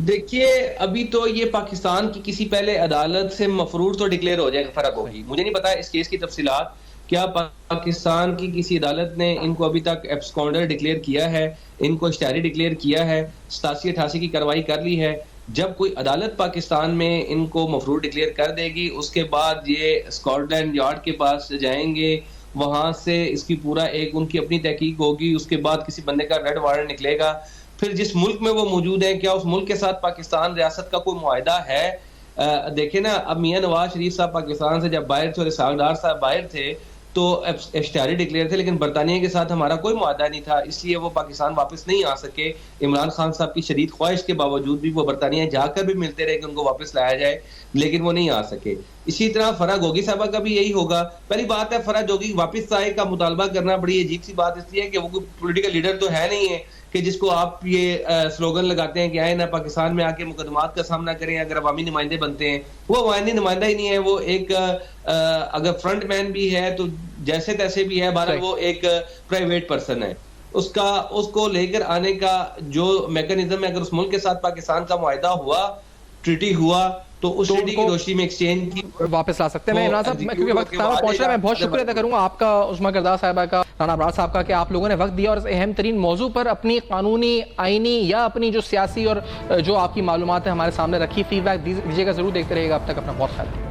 देखिए अभी तो ये पाकिस्तान की किसी पहले अदालत से मफरूर तो डिक्लेयर हो जाएगा, फर्क होगी, मुझे नहीं पता इस केस की तफसीलात, क्या पाकिस्तान की किसी अदालत ने इनको अभी तक एब्सकॉन्डर डिक्लेयर किया है, इनको इश्तिहारी डिक्लेयर किया है, 87-88 की कार्रवाई कर ली है। जब कोई अदालत पाकिस्तान में इनको मफरूर डिक्लेयर कर देगी उसके बाद ये स्कॉटलैंड यार्ड के पास जाएंगे, वहां से इसकी पूरा एक उनकी अपनी तहकीक होगी, उसके बाद किसी बंदे का रेड वारंट निकलेगा, फिर जिस मुल्क में वो मौजूद है क्या उस मुल्क के साथ पाकिस्तान रियासत का कोई मुआहदा है। देखे ना, अब मियां नवाज शरीफ साहब पाकिस्तान से जब बाहर थे और इसहाक साहब बाहर थे तो इश्तिहारी डिक्लेयर थे, लेकिन बरतानिया के साथ हमारा कोई मुआहदा नहीं था, इसलिए वो पाकिस्तान वापस नहीं आ सके। इमरान खान साहब की शदीद ख्वाहिश के बावजूद भी वो बरतानिया जाकर भी मिलते रहे कि उनको वापस लाया जाए, लेकिन वो नहीं आ सके। इसी तरह फराह गोगी साहबा का भी यही होगा। पहली बात है, फराह गोगी वापस आए का मुतालबा करना बड़ी अजीब सी बात इसलिए है कि वो कोई पोलिटिकल लीडर तो है नहीं है कि जिसको आप ये स्लोगन लगाते हैं कि आए ना पाकिस्तान में आके मुकदमात का सामना करें अगर अवामी नुमाइंदे बनते हैं। वो अवामी नुमाइंदा ही नहीं है, वो एक अगर फ्रंट मैन भी है तो जैसे तैसे भी है, बहरहाल वो एक प्राइवेट पर्सन है। उसको लेकर आने का जो मैकेनिज्म है, अगर उस मुल्क के साथ पाकिस्तान का मुआहदा हुआ, ट्रीटी हुआ, तो उस ट्रीटी की रोशनी में एक्सचेंज की वापस ला सकते हैं। मैं इमरान साहब, क्योंकि वक्त पहुंच रहा है, मैं बहुत शुक्रिया अदा करूंगा आपका, उस्मा गिरदार साहिबा का, राना अबरार साहब का, कि आप लोगों ने वक्त दिया और इस अहम तरीन मौजू पर अपनी कानूनी, आईनी या अपनी जो सियासी और जो आपकी मालूमात है हमारे सामने रखी। फीडबैक दीजिएगा जरूर, देखते रहिएगा। अब तक अपना बहुत ख्याल रखिएगा।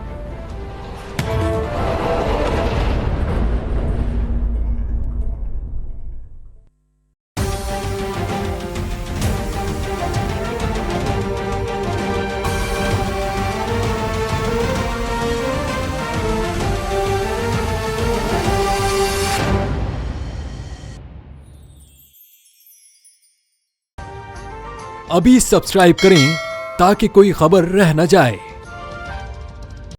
अभी सब्सक्राइब करें ताकि कोई खबर रह न जाए।